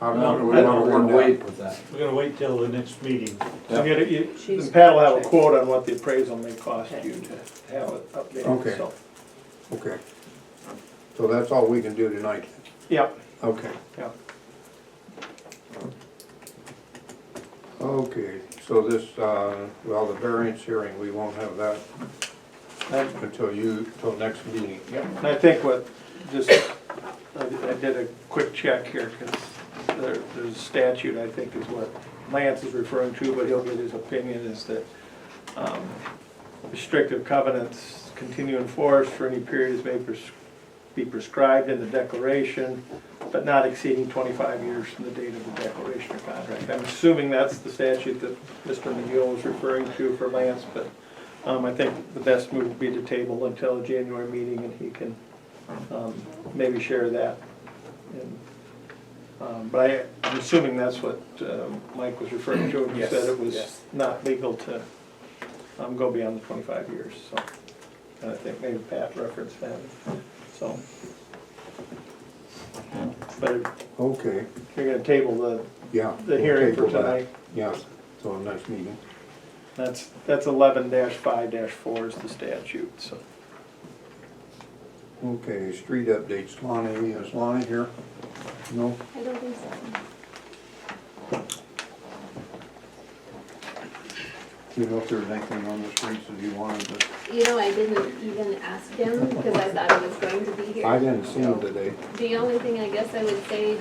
how No, do we I want don't to wanna word wait that? with that. We're gonna wait till the next meeting. Yeah. And Pat will have a quote on what the appraisal may cost you to have it updated, Okay. so. Okay. So that's all we can do tonight? Yep, Okay. yep. Okay, so this, well, the variance hearing, we won't have that till next meeting. Yep, and I think what, just, I did a quick check here, because there's a statute, I think is what Lance is referring to, but he'll get his opinion, is that restrictive covenants continue in force for any period as may be prescribed in the declaration, but not exceeding 25 years from the date of the declaration of contract. I'm assuming that's the statute that Mr. McGill was referring to for Lance, but I think the best move would be to table until the January meeting, and he can maybe share that. And, but I'm assuming that's what Mike was referring to, and he said it was not legal to go beyond the 25 years, so. And I think maybe Pat referenced that, so. But Okay, you're gonna table yeah. the we'll hearing for table that. tonight. Yeah, so next meeting. That's 11-5-4 is the statute, so. Okay, street updates, Lonnie, is Lonnie here? No? I don't think so. Do you know if there's anything on the streets that you wanted to? You know, I didn't even ask him because I thought he was going to be here. I didn't see him today. The only thing I guess I would say,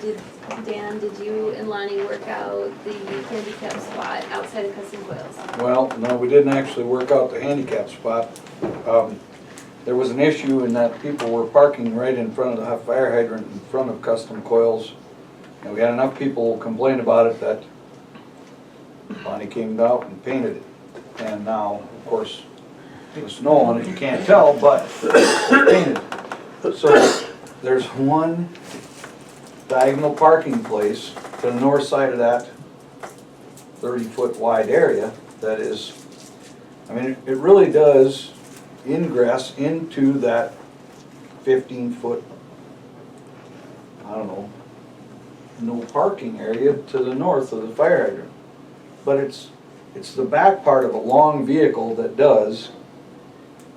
Dan, did you and Lonnie work out the handicap spot outside of Custom Coils? Well, no, we didn't actually work out the handicap spot. There was an issue in that people were parking right in front of the fire hydrant in front of Custom Coils. And we had enough people complain about it that Bonnie came out and painted it. And now, of course, it's snow on it, you can't tell, but it's painted. So there's one diagonal parking place to the north side of that 30-foot wide area that is, I mean, it really does ingress into that 15-foot, I don't know, no parking area to the north of the fire hydrant. But it's the back part of a long vehicle that does,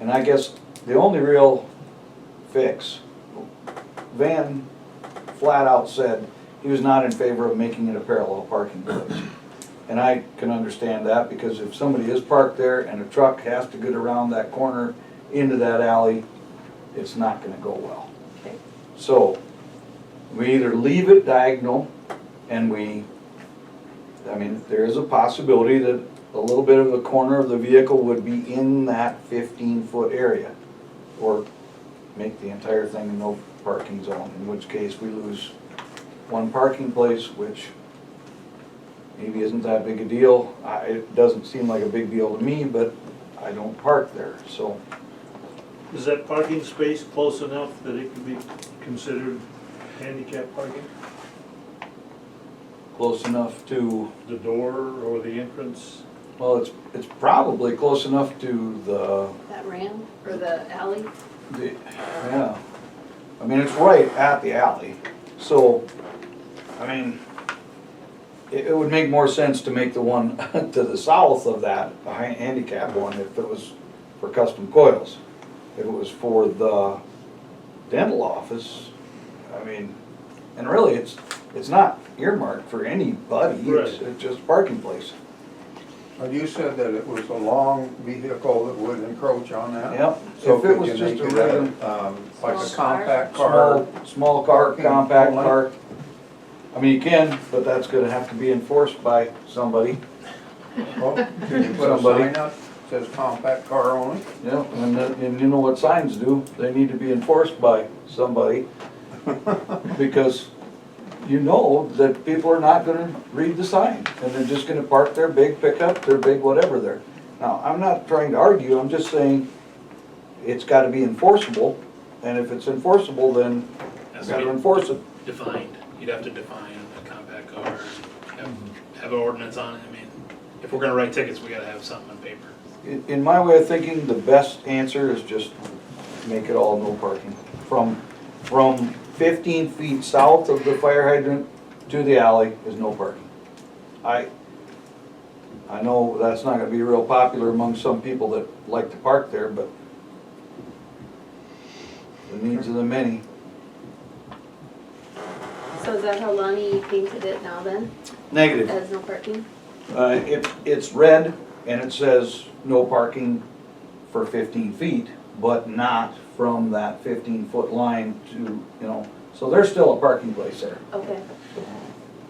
and I guess the only real fix, Van flat out said he was not in favor of making it a parallel parking place. And I can understand that, because if somebody is parked there and a truck has to get around that corner into that alley, it's not gonna go well. Okay. So, we either leave it diagonal and I mean, there is a possibility that a little bit of the corner of the vehicle would be in that 15-foot area, or make the entire thing a no parking zone, in which case we lose one parking place, which maybe isn't that big a deal. It doesn't seem like a big deal to me, but I don't park there, so. Is that parking space close enough that it can be considered handicap parking? Close enough to, The door or the entrance? well, it's probably close enough to That ramp or the alley? yeah. I mean, it's right at the alley, so, I mean, it would make more sense to make the one to the south of that, a handicap one, if it was for Custom Coils. If it was for the dental office, I mean, and really, it's not earmarked for anybody, it's just a parking place. You said that it was a long vehicle that would encroach on that? Yep. So If it was could you just make a it regular, like a Small car? compact car? small car, Parking compact only? car. I mean, you can, but that's gonna have to be enforced by somebody. Oh, can you put a Somebody. sign up, that says compact car only? Yeah, and you know what signs do, they need to be enforced by somebody. Because you know that people are not gonna read the sign, and they're just gonna park their big pickup, their big whatever there. Now, I'm not trying to argue, I'm just saying, it's gotta be enforceable, and if it's enforceable, then you gotta enforce it. Defined, you'd have to define a compact car, have an ordinance on it, I mean, if we're gonna write tickets, we gotta have something on paper. In my way of thinking, the best answer is just make it all no parking. From 15 feet south of the fire hydrant to the alley is no parking. I know that's not gonna be real popular among some people that like to park there, but the needs of the many. So is that how Lonnie painted it now then, Negative. as no parking? It's red and it says no parking for 15 feet, but not from that 15-foot line to, you know, so there's still a parking place there. Okay,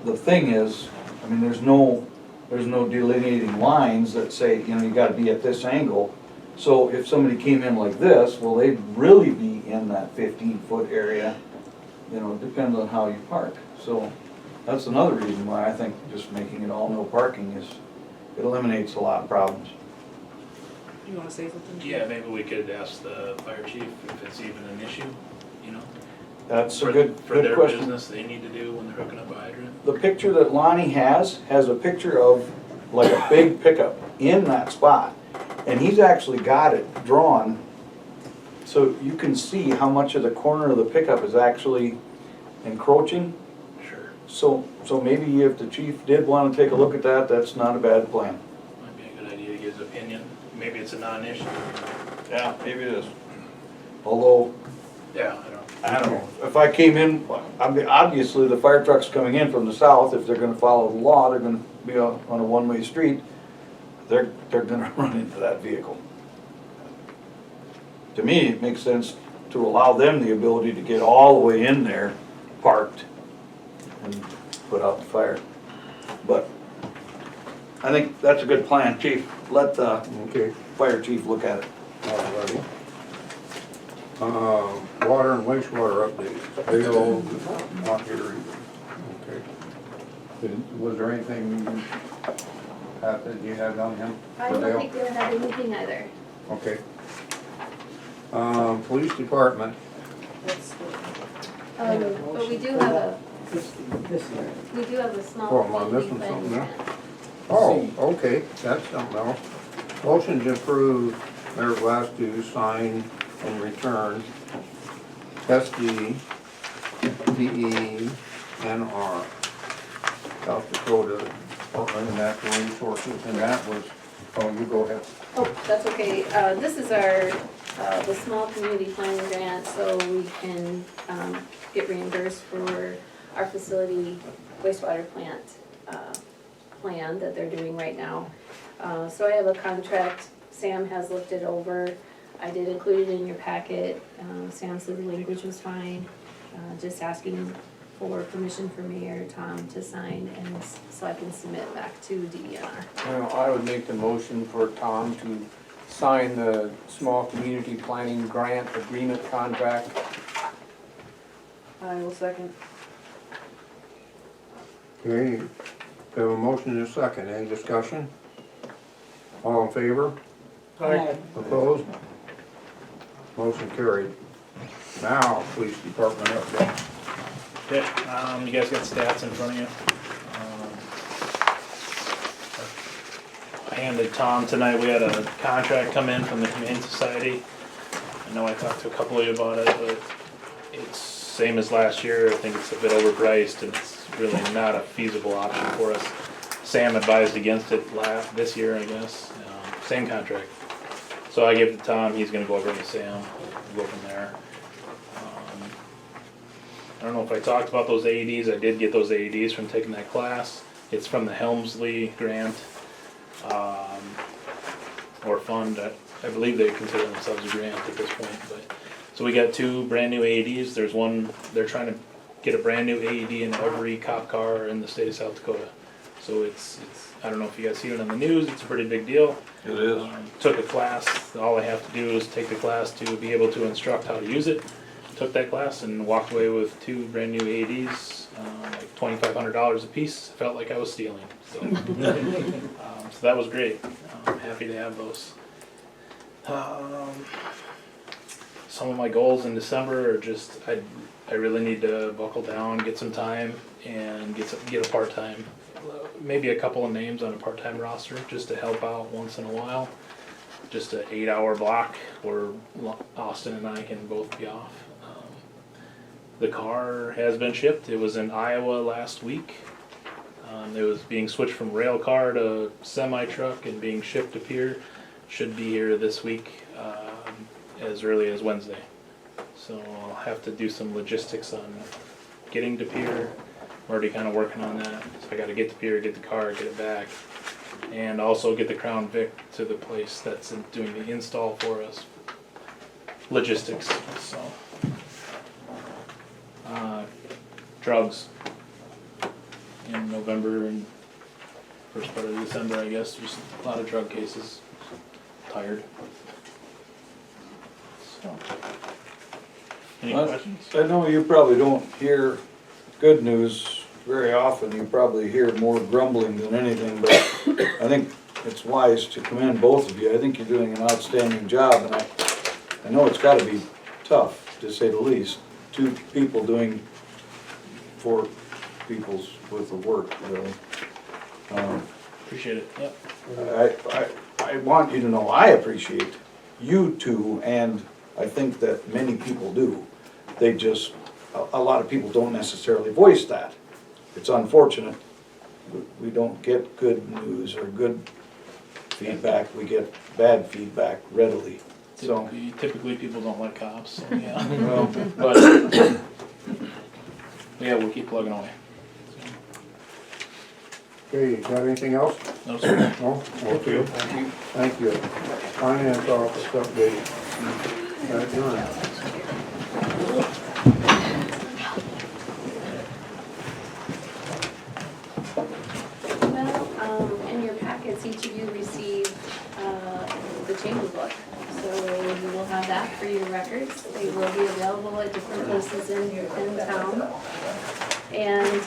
The thing is, I mean, there's no delineating lines that say, you know, you gotta be at this angle. So if somebody came in like this, well, they'd really be in that 15-foot area, you know, depends on how you park. So that's another reason why I think just making it all no parking is, it eliminates a lot of problems. You wanna say something? Yeah, maybe we could ask the fire chief if it's even an issue, you know? That's a For good their question. business they need to do when they're hooking up a hydrant. The picture that Lonnie has a picture of like a big pickup in that spot. And he's actually got it drawn, so you can see how much of the corner of the pickup is actually encroaching. Sure. So maybe if the chief did wanna take a look at that, that's not a bad plan. Might be a good idea to get his opinion. Maybe it's a non-issue. Yeah, maybe it is. Although, Yeah, I don't know, if I came in, I mean, obviously the fire truck's coming in from the south, if they're gonna follow the law, they're gonna be on a one-way street, they're gonna run into that vehicle. To me, it makes sense to allow them the ability to get all the way in there, parked, and put out the fire. But I think that's a good plan, chief, let the Okay, fire chief look at it. alrighty. Water and wastewater updates. Dale, not here either. Okay. Was there anything, Pat, that you had on him? I for don't Dale? think they had anything either. Okay. Police department, But we do have a, This year. we do have a small Oh, am I community missing planning something grant. oh, okay, that's something else. Motion to approve Mayor Glass to sign and return SD DENR South Dakota Department of Natural Resources, and that was, oh, you go ahead. Oh, that's okay. This is our, the small community planning grant, so we can, get reimbursed for our facility wastewater plant, plan that they're doing right now. So I have a contract, Sam has looked it over. I did include it in your packet. Sam said the language was fine, just asking for permission for Mayor Tom to sign and so I can submit back to DENR. Well, I would make the motion for Tom to sign the small community planning grant agreement contract. I will second. Okay, we have a motion and a second, any discussion? All in favor? Aye. Opposed? Motion carried. Now, police department update. Okay, you guys got stats in front of you. I handed Tom tonight, we had a contract come in from the Humane Society. I know I talked to a couple of you about it, but it's same as last year. I think it's a bit overpriced and it's really not a feasible option for us. Sam advised against it this year, I guess. Same contract. So I gave it to Tom, he's gonna go over to Sam, we'll go from there. I don't know if I talked about those AEDs, I did get those AEDs from taking that class. It's from the Helmsley grant, or fund, I believe they consider themselves a grant at this point, but. So we got 2 brand new AEDs, there's one, they're trying to get a brand new AED in every cop car in the state of South Dakota. So it's, I don't know if you guys seen it on the news, it's a pretty big deal. It is. Took a class, all I have to do is take the class to be able to instruct how to use it. took that class and walked away with 2 brand new ADs, like $2,500 a piece. Felt like I was stealing. So, so that was great. I'm happy to have those. Some of my goals in December are just I really need to buckle down, get some time, and get a part-time, maybe a couple of names on a part-time roster just to help out once in a while. Just an 8-hour block where Austin and I can both be off. The car has been shipped. It was in Iowa last week. It was being switched from rail car to semi-truck and being shipped to Pier. Should be here this week, as early as Wednesday. So I'll have to do some logistics on getting to Pier. I'm already kind of working on that. So I got to get to Pier, get the car, get it back, and also get the Crown Vic to the place that's doing the install for us. Logistics. So drugs in November and first part of December, I guess. There's a lot of drug cases. Tired. So, any questions? I know you probably don't hear good news very often. You probably hear more grumbling than anything, but I think it's wise to commend both of you. I think you're doing an outstanding job, and I know it's gotta be tough, to say the least. 2 people doing 4 people's worth of work, really. Appreciate it. Yep. I want you to know I appreciate you 2, and I think that many people do. They just, a lot of people don't necessarily voice that. It's unfortunate. We don't get good news or good feedback. We get bad feedback readily. So, Typically people don't like cops, so yeah. well, But yeah, we'll keep plugging away. Okay, got anything else? No, sir. No? Okay. Thank you. Finance office update. That's done. Well, in your packets, each of you received the chamber book. So you will have that for your records. They will be available at different places in town. And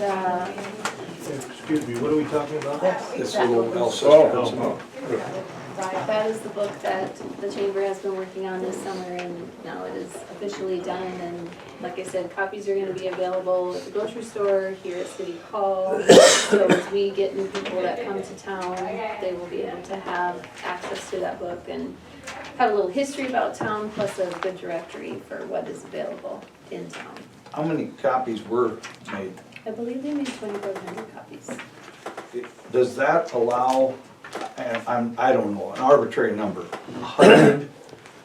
Excuse me, what are we talking about? this little Alcester. right, that is the book that the chamber has been working on this summer, and now it is officially done. And like I said, copies are gonna be available at the grocery store, here at City Hall. So as we get new people that come to town, they will be able to have access to that book and have a little history about town, plus a good directory for what is available in town. How many copies were made? I believe they made 2,400 copies. Does that allow, and I don't know, an arbitrary number, 100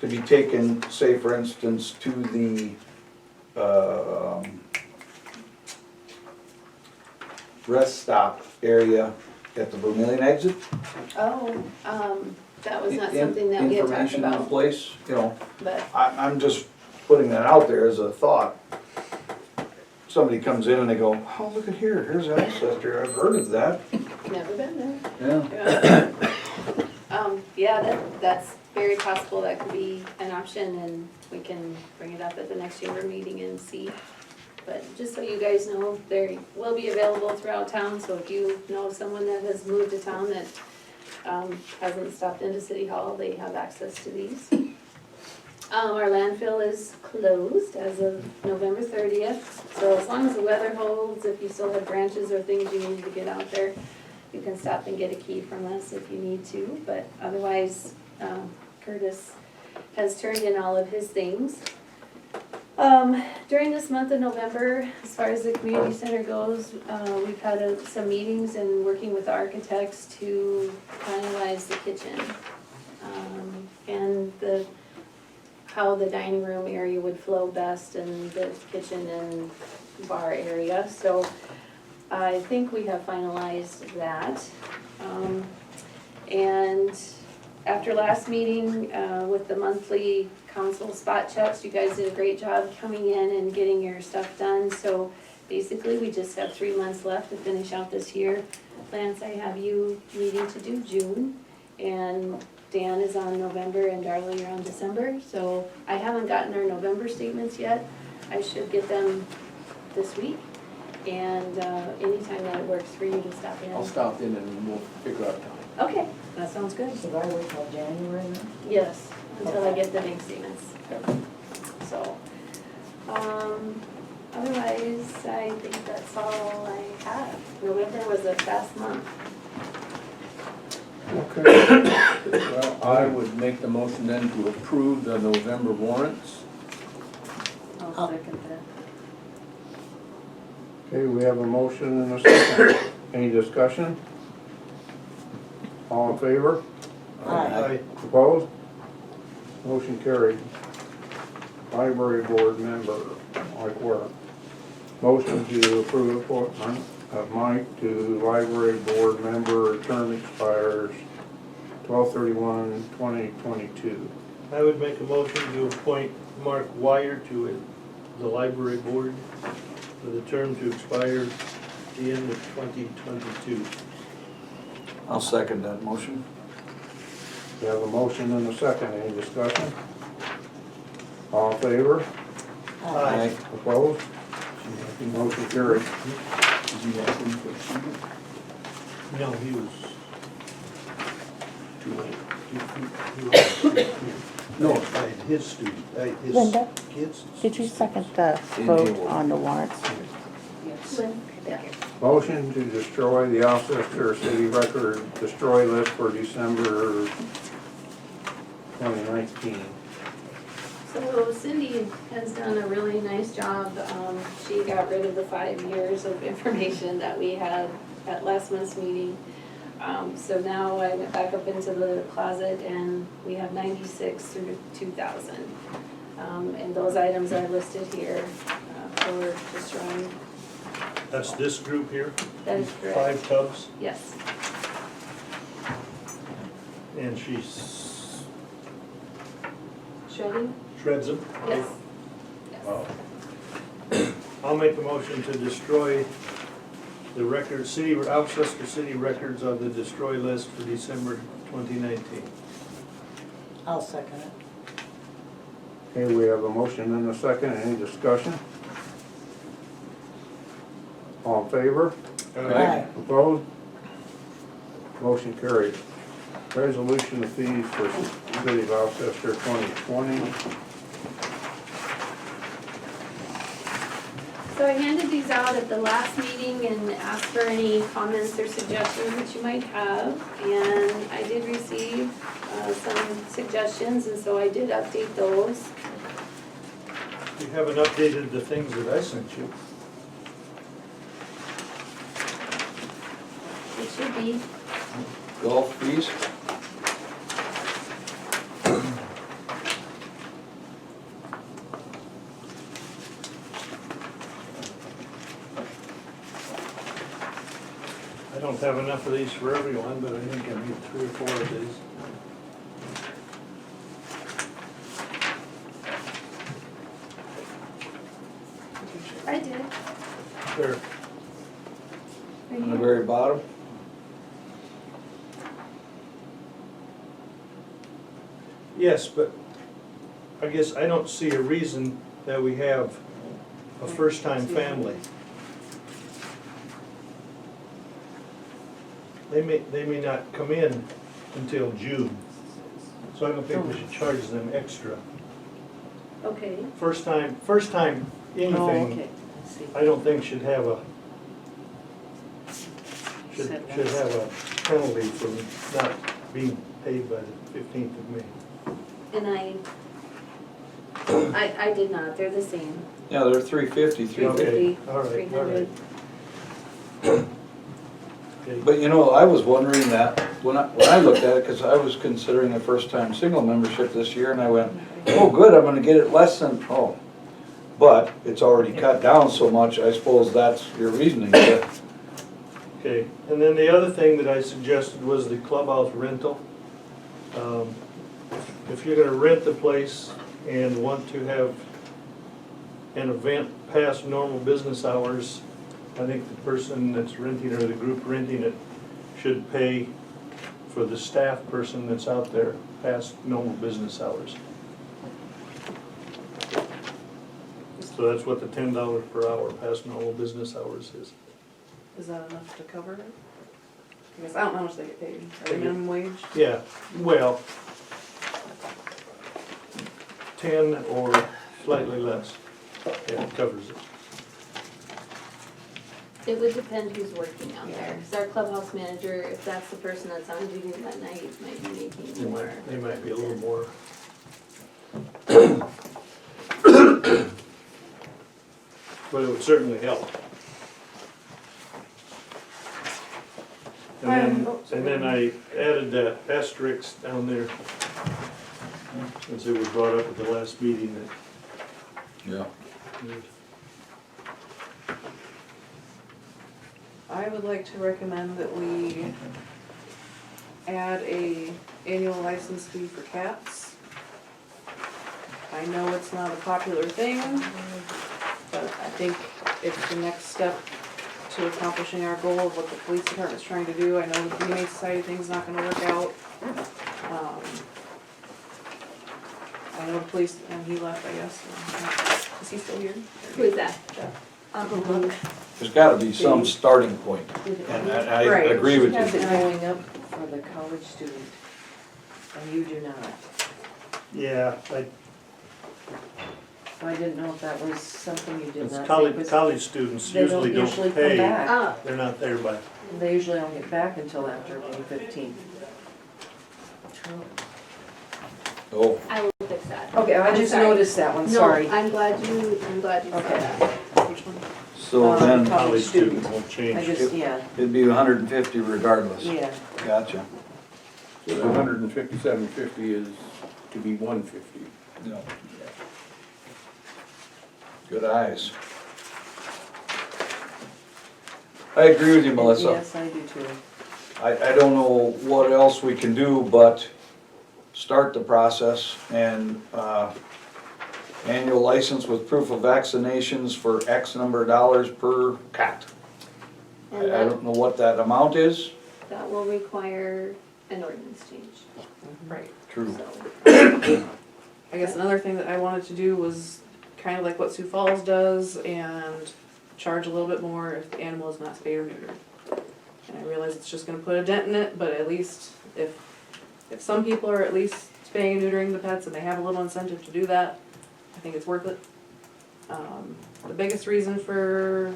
to be taken, say for instance, to the rest stop area at the Vermillion exit? Oh, that was not something that we had talked Information in about, place, you know, but I'm just putting that out there as a thought. Somebody comes in and they go, oh, look at here, here's Alcester, I've heard of that. never been there. Yeah. Yeah, that's very possible. That could be an option, and we can bring it up at the next chamber meeting and see. But just so you guys know, they will be available throughout town, so if you know someone that has moved to town that hasn't stopped into City Hall, they have access to these. Our landfill is closed as of November 30th, so as long as the weather holds, if you still have branches or things you need to get out there, you can stop and get a key from us if you need to, but otherwise, Curtis has turned in all of his things. During this month of November, as far as the community center goes, we've had some meetings and working with the architects to finalize the kitchen. And how the dining room area would flow best, and the kitchen and bar area. So I think we have finalized that. And after last meeting, with the monthly council spot checks, you guys did a great job coming in and getting your stuff done. So basically, we just have 3 months left to finish out this year. Lance, I have you needing to do June, and Dan is on November, and Darla, you're on December. So I haven't gotten our November statements yet. I should get them this week. And anytime that it works for you to stop in. I'll stop in and we'll figure out time. Okay, that sounds good. Should I wait till January then? Yes, until I get the bank statements. Okay. So, otherwise, I think that's all I have. November was a fast month. Okay. Well, I would make the motion then to approve the November warrants. I'll second that. Okay, we have a motion and a second. Any discussion? All in favor? Aye. Opposed? Motion carried. Library board member, Mike Ware. Motion to approve appointment of Mike to library board member, term expires 12/31/2022. I would make a motion to appoint Mark Wire to the library board for the term to expire at the end of 2022. I'll second that motion. We have a motion and a second. Any discussion? All in favor? Aye. Opposed? Motion carried. Did you ask him for a student? No, he was Too late. No, his student, his Linda? kids. Did you second the vote on the warrants? Lynn? Yeah. Motion to destroy the Alcester city record destroy list for December 2019. So Cindy has done a really nice job. She got rid of the 5 years of information that we had at last month's meeting. So now I went back up into the closet and we have 96 through 2000. And those items are listed here for destroying. That's this group here? That is correct. 5 tubs, Yes. and she's Shredding? shreds them? Yes. Yes. Wow. I'll make a motion to destroy the record, Alcester city records on the destroy list for December 2019. I'll second it. Okay, we have a motion and a second. Any discussion? All in favor? Aye. Opposed? Motion carried. Resolution of fees for City of Alcester 2020. So I handed these out at the last meeting and asked for any comments or suggestions that you might have. And I did receive some suggestions, and so I did update those. You haven't updated the things that I sent you. It should be. Golf fees? I don't have enough of these for everyone, but I think I need 3 or 4 of these. I did. There. Right On the here. very bottom? Yes, but I guess I don't see a reason that we have a first-time family. They may not come in until June, so I don't think we should charge them extra. Okay. First time Oh, anything, okay, I see. I don't think should have a penalty for not being paid by the 15th of May. And I did not, they're the same. Yeah, they're 350, 350. 350, all right, 300. Okay. But you know, I was wondering that when I looked at it, because I was considering a first-time single membership this year, and I went, oh, good, I'm gonna get it less than, oh. But it's already cut down so much, I suppose that's your reasoning. But Okay, and then the other thing that I suggested was the clubhouse rental. If you're gonna rent the place and want to have an event past normal business hours, I think the person that's renting or the group renting it should pay for the staff person that's out there past normal business hours. So that's what the $10 per hour past normal business hours is. Is that enough to cover it? I guess I don't know how much they get paid. Are they minimum wage? Yeah, well, 10 or slightly less, yeah, it covers it. It would depend who's working out there, because our clubhouse manager, if that's the person that's on duty that night, might be making more. They might be a little more. But it would certainly help. And then I added that asterisk down there, since it was brought up at the last meeting that. Yeah. I would like to recommend that we add a annual license fee for cats. I know it's not a popular thing, but I think it's the next step to accomplishing our goal of what the police department's trying to do. I know the Humane Society thing's not gonna work out. I know the police, and he left, I guess. Is he still here? Who is that? There's gotta be some starting point, and I Right. agree with She has you. it going up for the college student, and you do not. Yeah, So I didn't know if that was something you did it's not say. college, but college students They don't usually usually don't come pay. back. Ah, They're not there by, They usually don't get back until after May 15th. Oh, I will fix that. Okay, I I'm just sorry. noticed that one, sorry. No, I'm glad you said Okay. that. Which one? so then college student won't change. I just, yeah, it'd be 150 regardless. yeah. Gotcha. So the $157.50 is to be $150. Yeah. Good eyes. I agree with you, Melissa. Yes, I do too. I don't know what else we can do but start the process and, annual license with proof of vaccinations for X number of dollars per cat. And I don't know what that amount is. that will require an ordinance change, Right. True. so. I guess another thing that I wanted to do was kind of like what Sioux Falls does and charge a little bit more if the animal is not spayed or neutered. And I realize it's just gonna put a dent in it, but at least if some people are at least spaying and neutering the pets and they have a little incentive to do that, I think it's worth it. The biggest reason for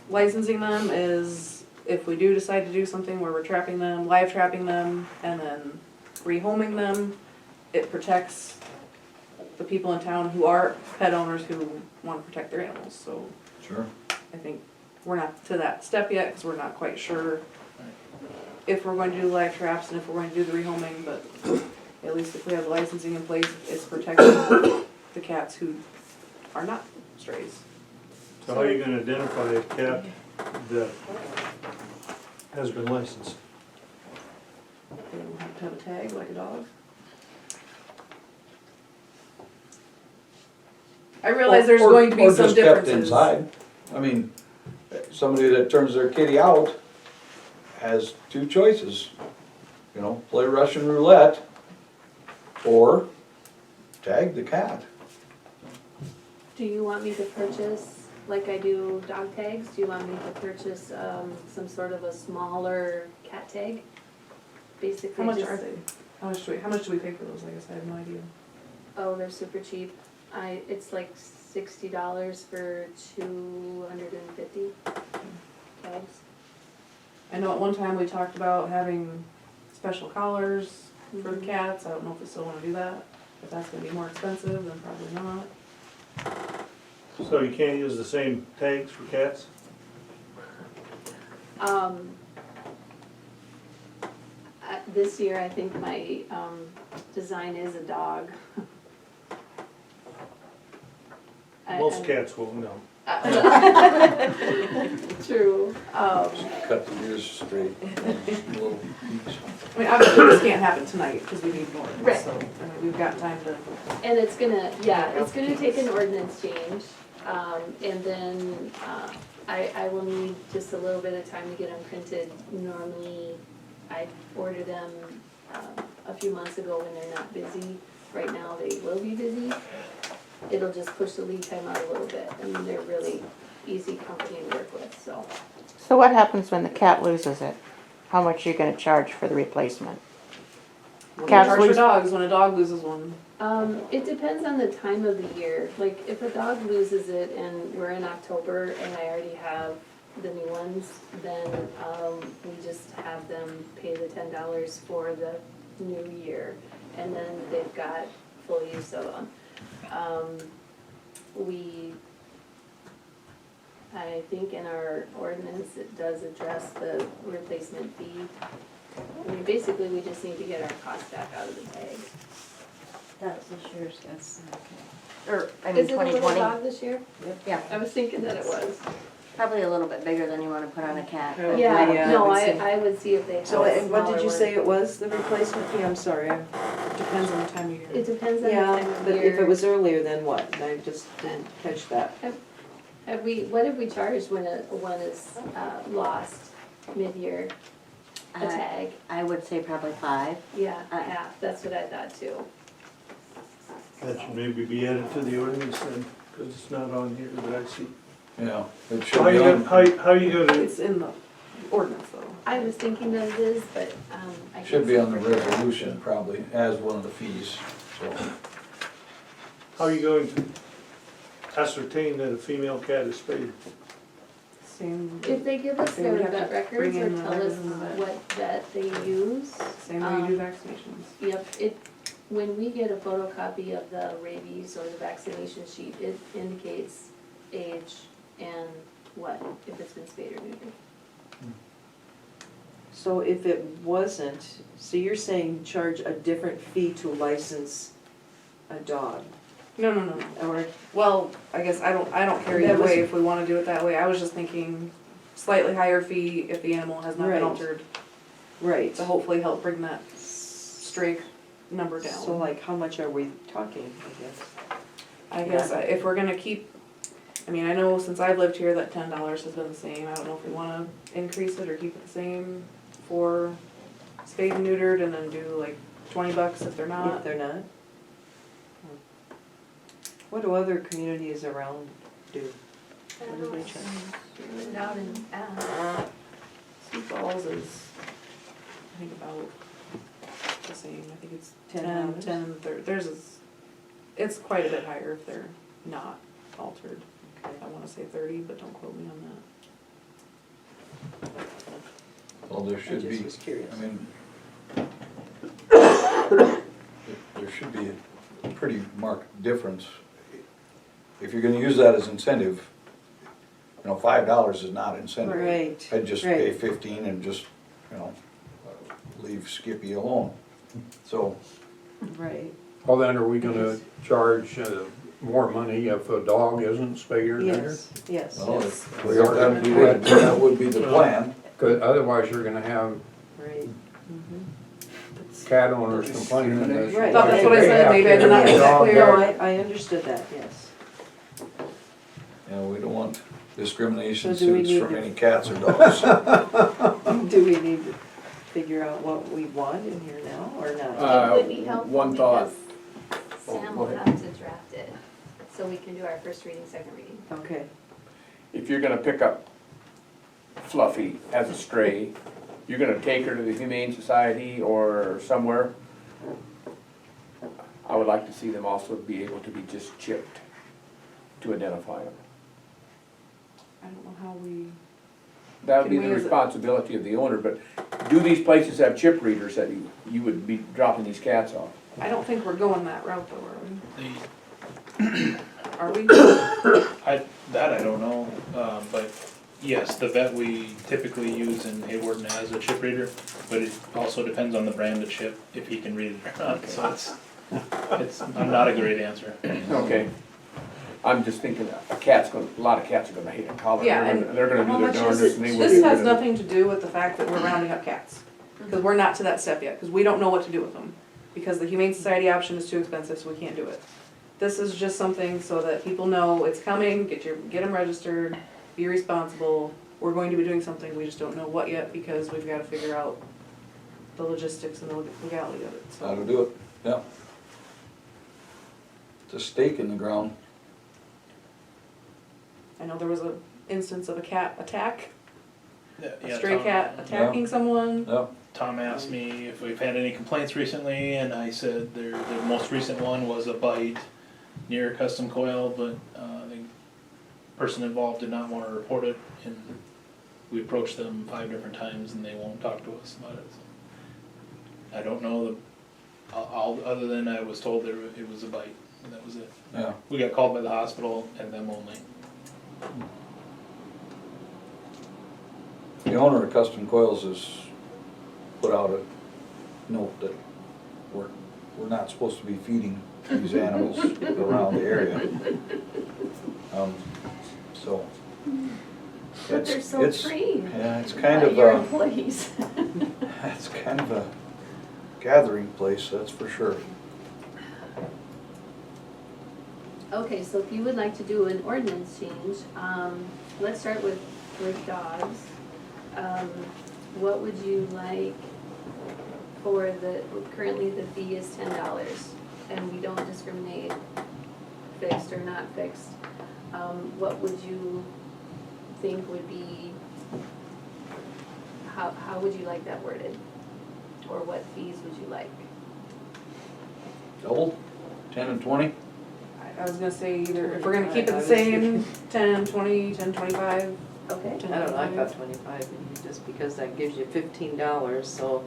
licensing them is if we do decide to do something where we're trapping them, live trapping them, and then rehoming them, it protects the people in town who are pet owners who want to protect their animals. So Sure. I think we're not to that step yet because we're not quite sure if we're going to do live traps and if we're going to do the rehoming, but at least if we have licensing in place, it's protecting the cats who are not strays. So how are you gonna identify a cat that has been licensed? They don't have to have a tag like a dog. I realize there's Or- going to be or some just kept differences. inside. I mean, somebody that turns their kitty out has two choices. You know, play Russian roulette or tag the cat. Do you want me to purchase, like I do dog tags, do you want me to purchase, some sort of a smaller cat tag? Basically How much just- are they? How much do we pay for those? I guess I have no idea. Oh, they're super cheap. It's like $60 for 250 tags. I know at one time we talked about having special collars for the Mhm. cats. I don't know if we still wanna do that. If that's gonna be more expensive, then probably not. So you can't use the same tags for cats? This year, I think my, design is a dog. Most cats won't know. True. Cut the ears straight. Little peaks. I mean, obviously this can't happen tonight because we need more. Right. So, I mean, we've got time to. And it's gonna take an ordinance change, and then, I will need just a little bit of time to get them printed. Normally, I order them, a few months ago when they're not busy. Right now, they will be busy. it'll just push the lead time out a little bit. I mean, they're really easy company to work with, so. So what happens when the cat loses it? How much are you gonna charge for the replacement? What do you Cats charge for lose- dogs when a dog loses one? It depends on the time of the year. Like, if a dog loses it and we're in October and I already have the new ones, then, we just have them pay the $10 for the new year. And then they've got full use of them. I think in our ordinance, it does address the replacement fee. I mean, basically, we just need to get our cost back out of the tag. That's this year's, that's, okay. Or, I mean, Is it a little 2020. dog this year? Yeah, I was thinking that it was. probably a little bit bigger than you wanna put on a cat. Yeah. Yeah, Yeah, no, I would say- I would see if they have a So, and what did smaller you one. say it was, the replacement fee? I'm sorry. Depends on the time of year. It depends on the Yeah, time of but if year. it was earlier, then what? I just didn't catch that. What have we charged when one is lost mid-year, a tag? I would say probably 5. Yeah, half, that's what I thought too. That should maybe be added to the ordinance then, because it's not on here that I see. Yeah, it How should be you on. gonna, how you gonna, It's in the ordinance though. I was thinking that it is, but, I. Should can't be on the see for sure. resolution probably as one of the fees, so. how are you going to ascertain that a female cat is spayed? Same, If they give us They their would have vet to records bring or in the tell us records of the vet. what vet they use. same way you do vaccinations. Yep, when we get a photocopy of the rabies or the vaccination sheet, it indicates age and if it's been spayed or neutered. So if it wasn't, so you're saying charge a different fee to license a dog? No. Or, Well, I guess I don't care That either was- way if we wanna do it that way. I was just thinking slightly higher fee if the animal has not been Right. altered, right. to hopefully help bring that stray number down. So like, how much are we talking, I guess? I guess if we're gonna keep, I mean, I know since I've lived here that $10 has been the same. I don't know if we wanna increase it or keep it the same for spayed and neutered and then do like $20 if they're If not. they're not? What do other communities around do? What do they charge? Went out and asked. Sioux Falls is, I think about the same. I think it's $10? 10, and theirs is, it's quite a bit higher if they're not altered. Okay. I wanna say 30, but don't quote me on that. Well, there I should just be, was curious. I mean, there should be a pretty marked difference. If you're gonna use that as incentive, you know, $5 is not incentive. Right. I'd just pay Right. 15 and just, leave Skippy alone. So, Right, Well, then are we gonna charge more money if a dog isn't spayed or neutered? yes, well, yes, that would be the plan. Cause otherwise you're gonna have right. cat owners complaining that. Right. Thought that's what I said, maybe I did not make that Dog clear. No, I understood that, yes. We don't want discrimination So do we suits need from to- any cats or dogs. Do we need to figure out what we want in here now, or not? It would be helpful one thought. because Sam go will ahead. have to draft it, so we can do our first reading, second reading. Okay, If you're gonna pick up Fluffy as a stray, you're gonna take her to the Humane Society or somewhere. I would like to see them also be able to be just chipped to identify them. I don't know how we, That would be Can we the as a- responsibility of the owner, but do these places have chip readers that you would be dropping these cats off? I don't think we're going that route though, The- are we? I don't know, but yes, the vet we typically use in Hayward has a chip reader, but it also depends on the brand of chip, if he can read it or not, so it's not a great answer. Okay. I'm just thinking a lot of cats are gonna hate a collar. Yeah, They're and gonna- They're gonna how do their much is darndest it? and they will This be has gonna- nothing to do with the fact that we're rounding up cats, because we're not to that step yet, because we don't know what to do with them. Because the Humane Society option is too expensive, so we can't do it. This is just something so that people know it's coming, get them registered, be responsible. We're going to be doing something, we just don't know what yet, because we've gotta figure out the logistics and the legality of it, so. How to do it, yeah. It's a stake in the ground. I know there was an instance of a cat attack, Yeah, a yeah, stray Tom- cat attacking someone. Yep. Tom asked me if we've had any complaints recently, and I said the most recent one was a bite near a custom coil, but the person involved did not want to report it, and we approached them 5 different times, and they won't talk to us about it. So I don't know other than I was told it was a bite, and that was it. Yeah. We got called by the hospital and them only. The owner of Custom Coils has put out a note that we're not supposed to be feeding these animals around the area. So. But they're so it's- trained. Yeah, it's kind by of your a, employees. it's kind of a gathering place, that's for sure. Okay, so if you would like to do an ordinance change, let's start with dogs. What would you like for currently the fee is $10, and we don't discriminate fixed or not fixed. What would you think would be, how would you like that worded? Or what fees would you like? Double, 10 and 20? I was gonna say either, if we're gonna keep it the same, 10, 20, 10, 25. Okay. I don't know, I thought 25, just because that gives you $15, so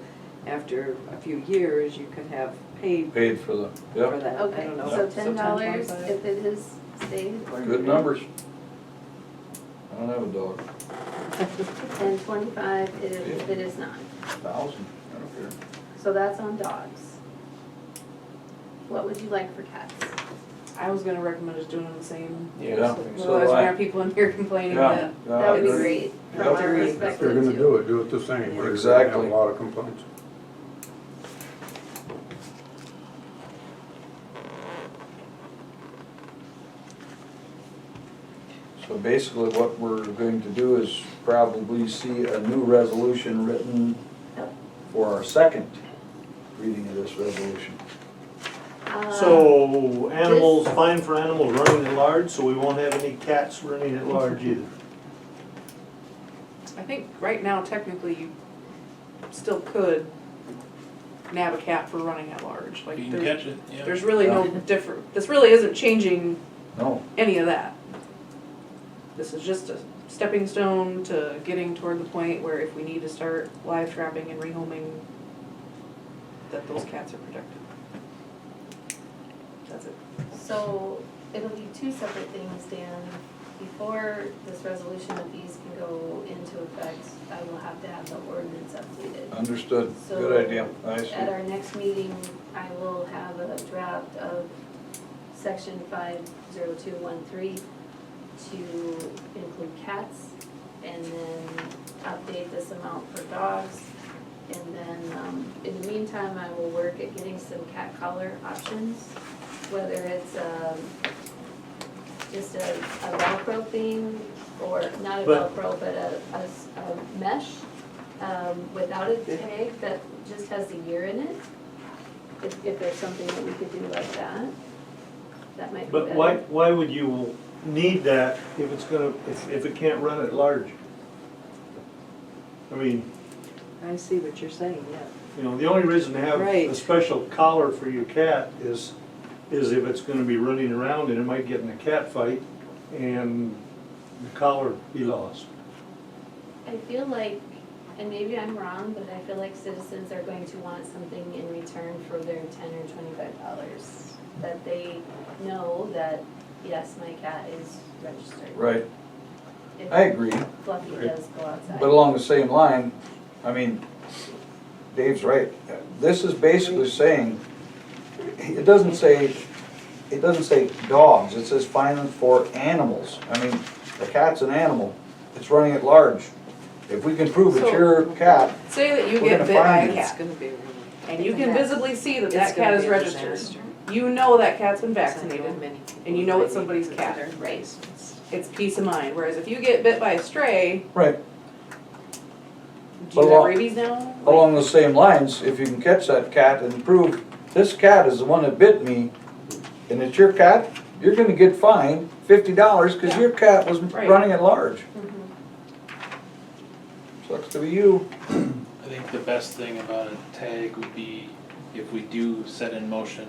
after a few years, you could have paid Paid for the, for yep, that. I Okay, don't know. so So $10 $10.25. if it is stated or. good numbers. I don't have a dog. And $25 if it is not. 1,000, I don't care. So that's on dogs. What would you like for cats? I was gonna recommend just doing them the same. Yeah. Otherwise, So we do I. have people in here complaining Yeah. that. That would be I agree. great from Yep. our If they're perspective gonna too. do it the same. We're gonna Exactly. have a lot of complaints. So basically what we're going to do is probably see a new resolution written for our second reading of this resolution. So animals, fine for animals running at large, so we won't have any cats running at large either. I think right now technically you still could nab a cat for running at large. Like You can there's, catch it, yeah. there's really no different, this really isn't changing No, any of that. This is just a stepping stone to getting toward the point where if we need to start live trapping and rehoming, that those cats are protected. That's it. So it'll be 2 separate things, Dan. Before this resolution of fees can go into effect, I will have to have the ordinance updated. understood, So good idea, I see. At our next meeting, I will have a draft of section 50213 to include cats, and then update this amount for dogs. And then, in the meantime, I will work at getting some cat collar options, whether it's, just a Velcro thing, or not a But- Velcro, but a mesh, without a tag that just has the year in it. If there's something that we could do like that, that might be better. But why would you need that if it's gonna, if it can't run at large? I mean, I see what you're saying, yeah. you know, the only reason to have Right. a special collar for your cat is if it's gonna be running around and it might get in a cat fight and the collar be lost. I feel like, and maybe I'm wrong, but I feel like citizens are going to want something in return for their $10 or $25. That they know that, yes, my cat is registered. Right, If I agree, Fluffy does go outside. but along the same line, I mean, Dave's right. This is basically saying, it doesn't say dogs, it says fine for animals. I mean, the cat's an animal, it's running at large. If we can prove it's So- your cat, Say that you We're get gonna bit by find a it. It's cat, gonna be, and you can visibly see that it's that cat gonna is be a registered. disaster. You know that cat's been It's not vaccinated, many people and you know it's might somebody's need cat. their Right. license. It's peace of mind, whereas if you get bit by a stray, right, do you have Along- rabies now? along the same lines, if you can catch that cat and prove this cat is the one that bit me, and it's your cat, you're gonna get fined $50 because your cat was Right. running at large. Sucks to be you. I think the best thing about a tag would be if we do set in motion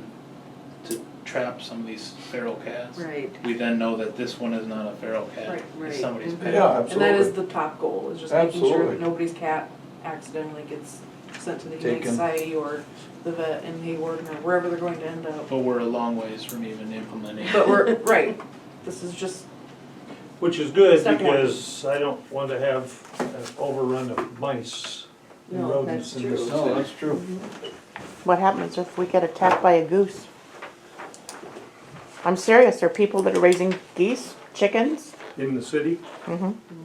to trap some of these feral cats. Right. We then know that this one is not a feral cat, Right, right. it's somebody's Mhm. pet. Yeah, And that is absolutely. the top goal, is just making sure Absolutely. that nobody's cat accidentally gets sent to the Humane Taken. Society or the vet in Hayward or wherever they're going to end up. But we're a long ways from even implementing. But we're, right, this is just, Which is good Step one. because I don't want to have an overrun of mice and No, rodents that's in this true. city. No, that's true. What happens if we get attacked by a goose? I'm serious, there are people that are raising geese, chickens. In the city,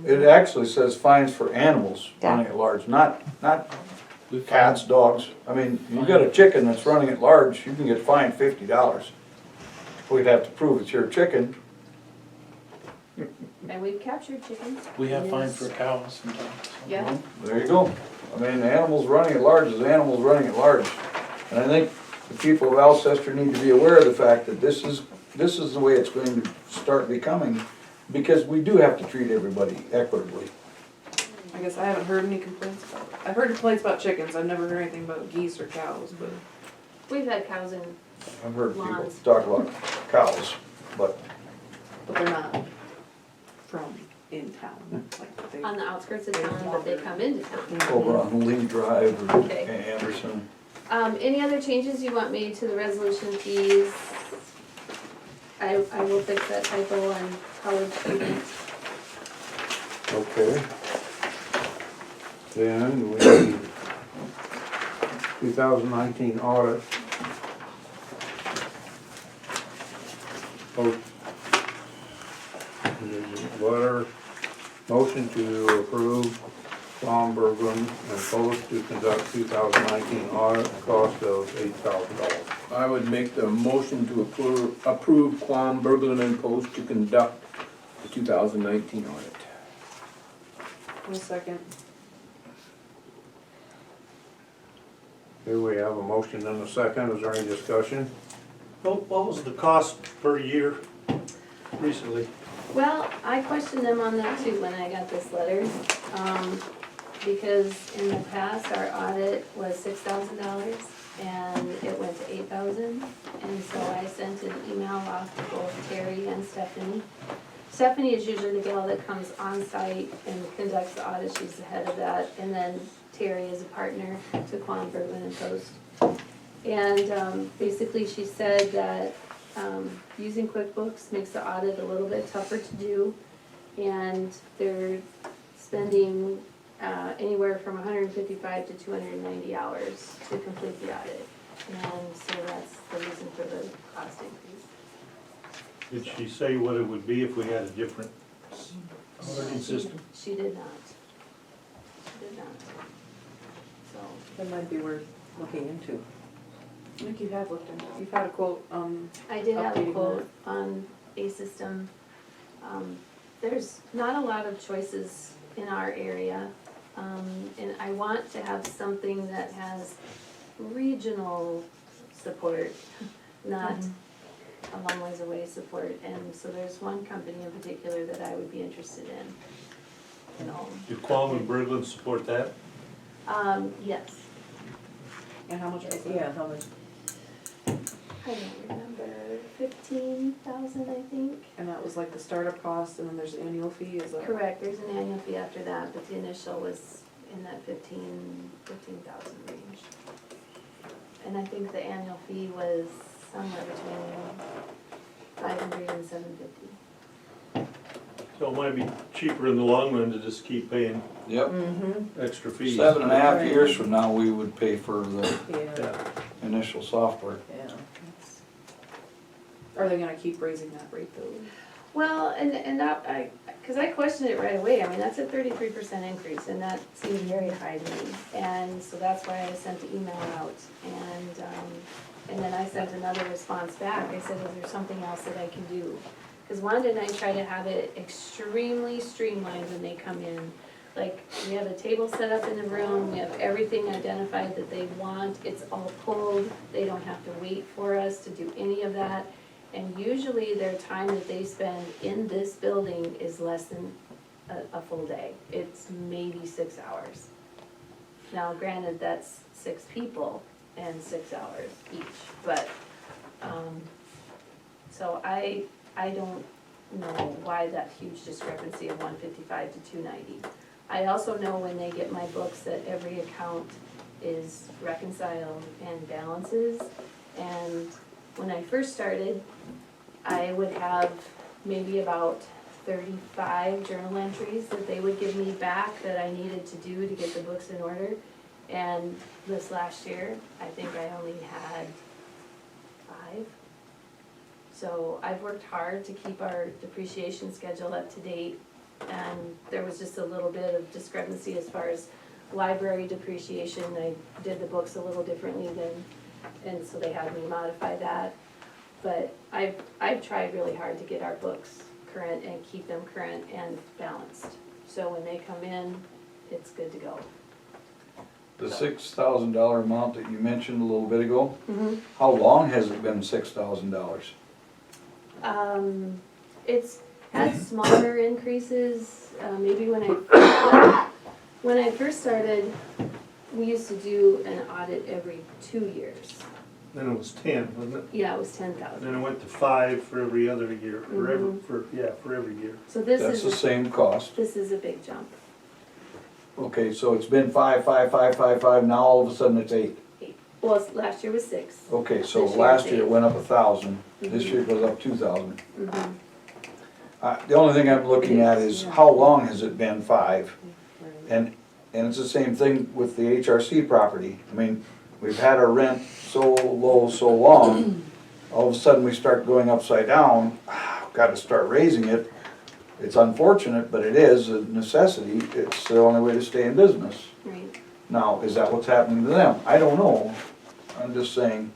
It actually says fines for animals Yeah. running at large, not cats, dogs. I mean, you got a chicken that's running at large, you can get fined $50. We'd have to prove it's your chicken. And we've captured chickens. We have fines Yes. for cows sometimes. Yeah. There you go. I mean, animals running at large is animals running at large. And I think the people of Alcester need to be aware of the fact that this is the way it's going to start becoming, because we do have to treat everybody equitably. I guess I haven't heard any complaints about it. I've heard complaints about chickens, I've never heard anything about geese or cows, but. We've had cows in, I've heard people Lawns. talk about cows, but But they're not from in town, like they. on the outskirts of town, but they come into town. over on Lee Drive or Okay. Anderson. Any other changes you want made to the resolution fees? I will fix that typo on college students. Okay. Then we need 2019 audit. Post. Letter, motion to approve Tom Berglund and Post to conduct 2019 audit, cost of $8,000. I would make the motion to approve Quan Berglund and Post to conduct the 2019 audit. 1 second. Here we have a motion and a second, is there any discussion? what was the cost per year recently? Well, I questioned them on that too when I got this letter, because in the past, our audit was $6,000 and it went to $8,000. And so I sent an email off to both Terry and Stephanie. Stephanie is usually the gal that comes on site and conducts the audit, she's the head of that. And then Terry is a partner to Quan Berglund and Post. And basically she said that using QuickBooks makes the audit a little bit tougher to do. And they're spending anywhere from 155 to 290 hours to complete the audit. And so that's the reason for the cost increase. Did she say what it would be if we had a different auditing system? She did not. She did not. So, That might be worth looking into. I think you have looked into it, you've had a quote, I did have a Updating quote on a system. There's not a lot of choices in our area. And I want to have something that has regional support, not a long ways away support. And so there's one company in particular that I would be interested in. You know, Do Quam and Berglund support that? yes. and how much was it? Yeah, how much? I don't remember, 15,000, I think. And that was like the startup cost, and then there's the annual fee, is that? Correct, there's an annual fee after that, but the initial was in that 15,000 range. And I think the annual fee was somewhere between 500 and 750. So it might be cheaper in the long run to just keep paying Yep. extra fees. 7.5 years from now, we would pay for the Yeah, initial software. yeah. Are they gonna keep raising that rate though? Well, and that, because I questioned it right away, I mean, that's a 33% increase, and that seems very high to me. And so that's why I sent the email out, and then I sent another response back, I said, is there something else that I can do? Because Wanda and I try to have it extremely streamlined when they come in. Like, we have a table set up in the room, we have everything identified that they want, it's all pulled, they don't have to wait for us to do any of that. And usually their time that they spend in this building is less than a full day. It's maybe 6 hours. Now granted, that's 6 people and 6 hours each, but, so I don't know why that huge discrepancy of 155 to 290. I also know when they get my books that every account is reconciled and balances. And when I first started, I would have maybe about 35 journal entries that they would give me back that I needed to do to get the books in order. And this last year, I think I only had 5. So I've worked hard to keep our depreciation schedule up to date. And there was just a little bit of discrepancy as far as library depreciation. I did the books a little differently and so they had me modify that. But I've tried really hard to get our books current and keep them current and balanced. So when they come in, it's good to go. The $6,000 amount that you mentioned a little bit ago, how long has it been $6,000? It's had smaller increases, maybe when I first started, we used to do an audit every 2 years. Then it was 10, wasn't it? Yeah, it was 10,000. Then it went to 5 for every other year, for every year. So this That's is, the same cost. this is a big jump. Okay, so it's been 5, 5, 5, 5, 5, now all of a sudden it's 8. Well, last year was 6. Okay, so This year last it's year it 8. went up 1,000, this year it goes up 2,000. Mhm. The only thing I'm looking at is how long has it been 5? And it's the same thing with the HRC property. I mean, we've had our rent so low, so long, all of a sudden we start going upside down, gotta start raising it. It's unfortunate, but it is a necessity, it's the only way to stay in business. Right. Now, is that what's happening to them? I don't know, I'm just saying,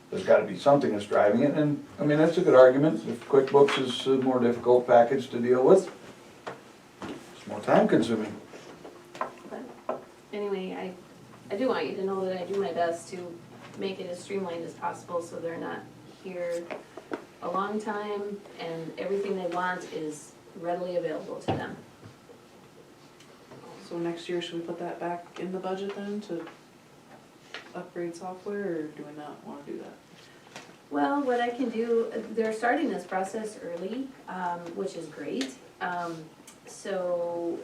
there's gotta be something that's driving it, and, I mean, that's a good argument. If QuickBooks is a more difficult package to deal with, it's more time consuming. But anyway, I do want you to know that I do my best to make it as streamlined as possible so they're not here a long time and everything they want is readily available to them. So next year, should we put that back in the budget then to upgrade software, or do we not wanna do that? Well, what I can do, they're starting this process early, which is great. So,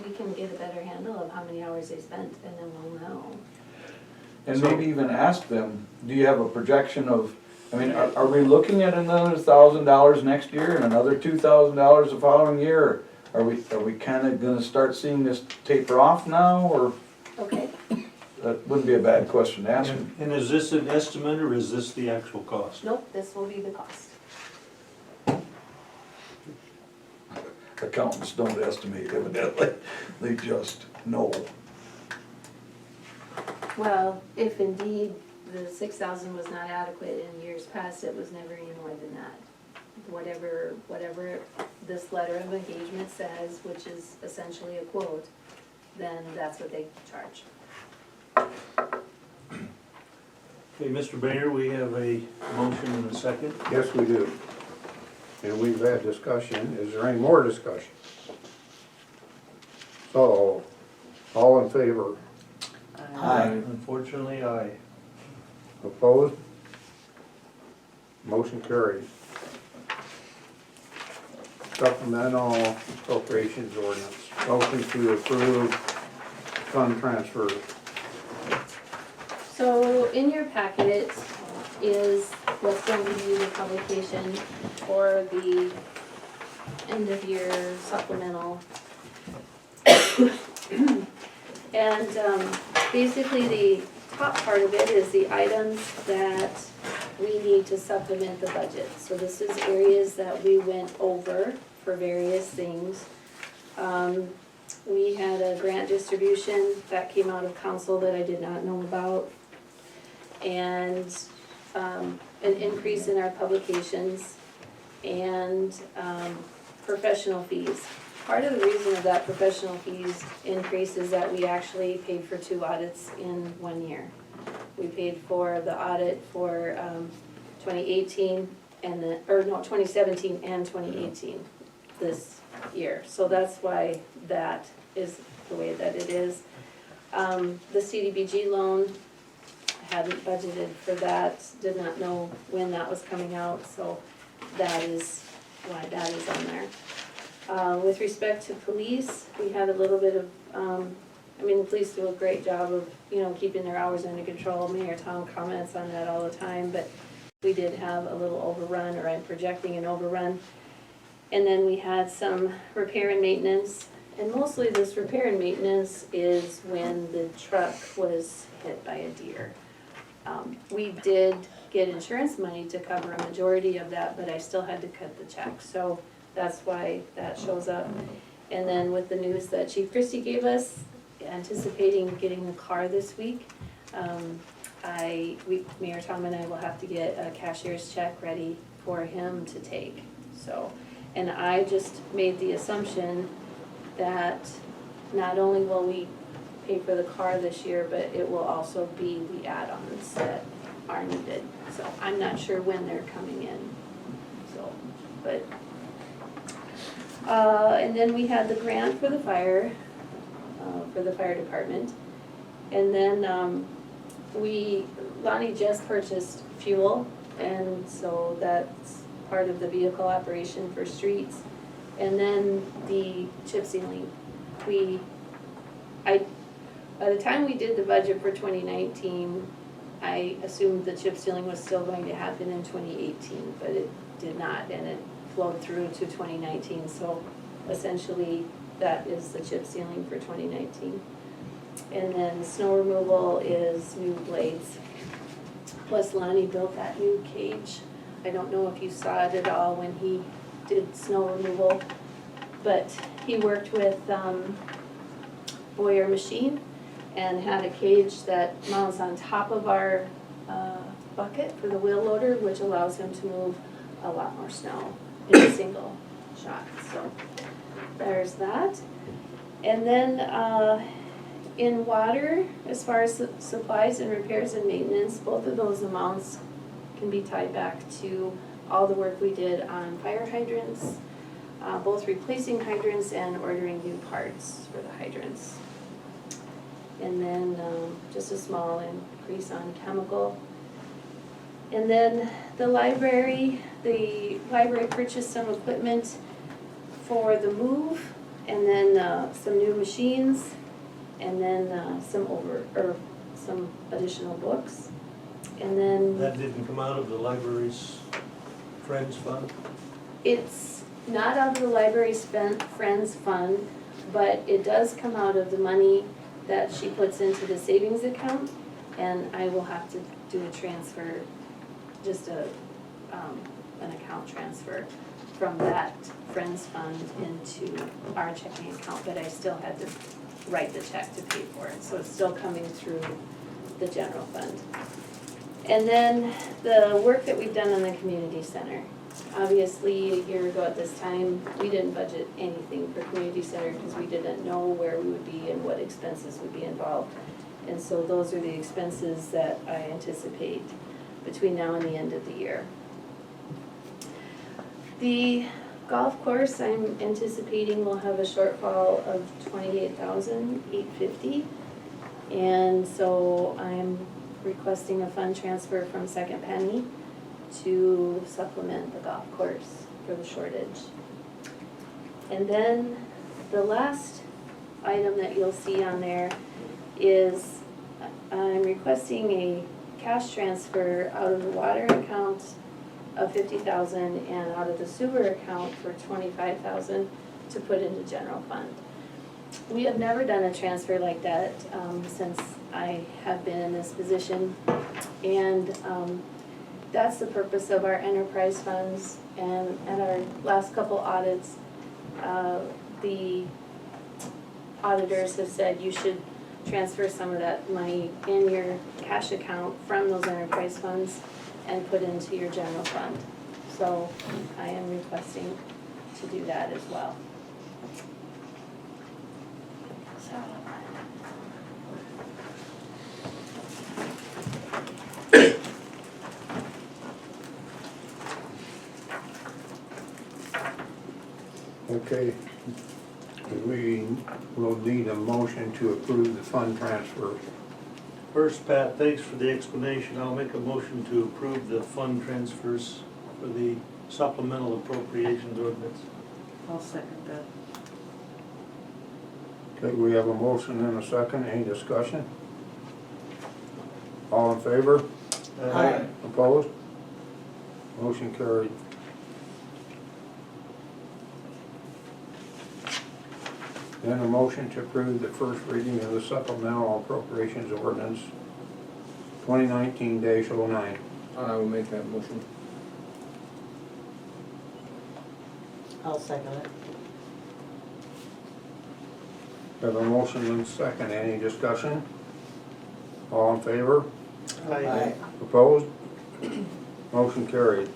we can get a better handle of how many hours they spent and then we'll know. And maybe even ask them, do you have a projection of, I mean, are we looking at another $1,000 next year and another $2,000 the following year? Are we kinda gonna start seeing this taper off now, or? Okay. That wouldn't be a bad question to ask them. And is this an estimate or is this the actual cost? Nope, this will be the cost. Accountants don't estimate evidently, they just know. Well, if indeed the 6,000 was not adequate in years past, it was never any more than that. Whatever this letter of engagement says, which is essentially a quote, then that's what they charge. Okay, Mr. Mayor, we have a motion and a second. Yes, we do. And we've had discussion. Is there any more discussion? So, all in favor? Unfortunately, aye. Opposed? Motion carried. Supplemental appropriations ordinance. Motion to approve fund transfer. So in your packet is what's going to be the publication for the end of year supplemental. And basically the top part of it is the items that we need to supplement the budget. So this is areas that we went over for various things. We had a grant distribution that came out of council that I did not know about. And an increase in our publications and professional fees. Part of the reason of that professional fees increase is that we actually paid for 2 audits in 1 year. We paid for the audit for 2018 and then, or no, 2017 and 2018 this year. So that's why that is the way that it is. The CDBG loan, I hadn't budgeted for that, did not know when that was coming out, so that is why that is on there. With respect to police, we had a little bit of, I mean, the police do a great job of, you know, keeping their hours under control. Mayor Tom comments on that all the time, but we did have a little overrun, or I'm projecting an overrun. And then we had some repair and maintenance, and mostly this repair and maintenance is when the truck was hit by a deer. We did get insurance money to cover a majority of that, but I still had to cut the check, so that's why that shows up. And then with the news that Chief Christie gave us, anticipating getting the car this week, Mayor Tom and I will have to get a cashier's check ready for him to take, so. And I just made the assumption that not only will we pay for the car this year, but it will also be the add-ons that are needed. So I'm not sure when they're coming in, so, but. And then we had the grant for the fire department. And then, Lonnie just purchased fuel, and so that's part of the vehicle operation for streets. And then the chip sealing, by the time we did the budget for 2019, I assumed the chip sealing was still going to happen in 2018, but it did not, and it flowed through to 2019, so essentially that is the chip sealing for 2019. And then snow removal is new blades. Plus Lonnie built that new cage. I don't know if you saw it at all when he did snow removal, but he worked with Boyer Machine and had a cage that mounts on top of our bucket for the wheel loader, which allows him to move a lot more snow in a single shot. So there's that. And then in water, as far as supplies and repairs and maintenance, both of those amounts can be tied back to all the work we did on fire hydrants, both replacing hydrants and ordering new parts for the hydrants. And then just a small increase on chemical. And then the library purchased some equipment for the move, and then some new machines, and then some additional books. And then That didn't come out of the library's Friends Fund? it's not out of the library's Friends Fund, but it does come out of the money that she puts into the savings account, and I will have to do a transfer, just an account transfer from that Friends Fund into our checking account, but I still had to write the check to pay for it, so it's still coming through the general fund. And then the work that we've done on the community center. Obviously, a year ago at this time, we didn't budget anything for community center because we didn't know where we would be and what expenses would be involved. And so those are the expenses that I anticipate between now and the end of the year. The golf course, I'm anticipating will have a shortfall of $28,850. And so I'm requesting a fund transfer from Second Penny to supplement the golf course for the shortage. And then the last item that you'll see on there is I'm requesting a cash transfer out of the water account of $50,000 and out of the sewer account for $25,000 to put into general fund. We have never done a transfer like that since I have been in this position, and that's the purpose of our enterprise funds. And at our last couple audits, the auditors have said you should transfer some of that money in your cash account from those enterprise funds and put into your general fund. So I am requesting to do that as well. So. Okay. We will need a motion to approve the fund transfer. First, Pat, thanks for the explanation. I'll make a motion to approve the fund transfers for the supplemental appropriations ordinance. I'll second that. Okay, we have a motion and a second. Any discussion? All in favor? Aye. Opposed? Motion carried. Then a motion to approve the first reading of the supplemental appropriations ordinance 2019-09. I will make that motion. I'll second it. Have a motion and a second. Any discussion? All in favor? Aye. Opposed? Motion carried.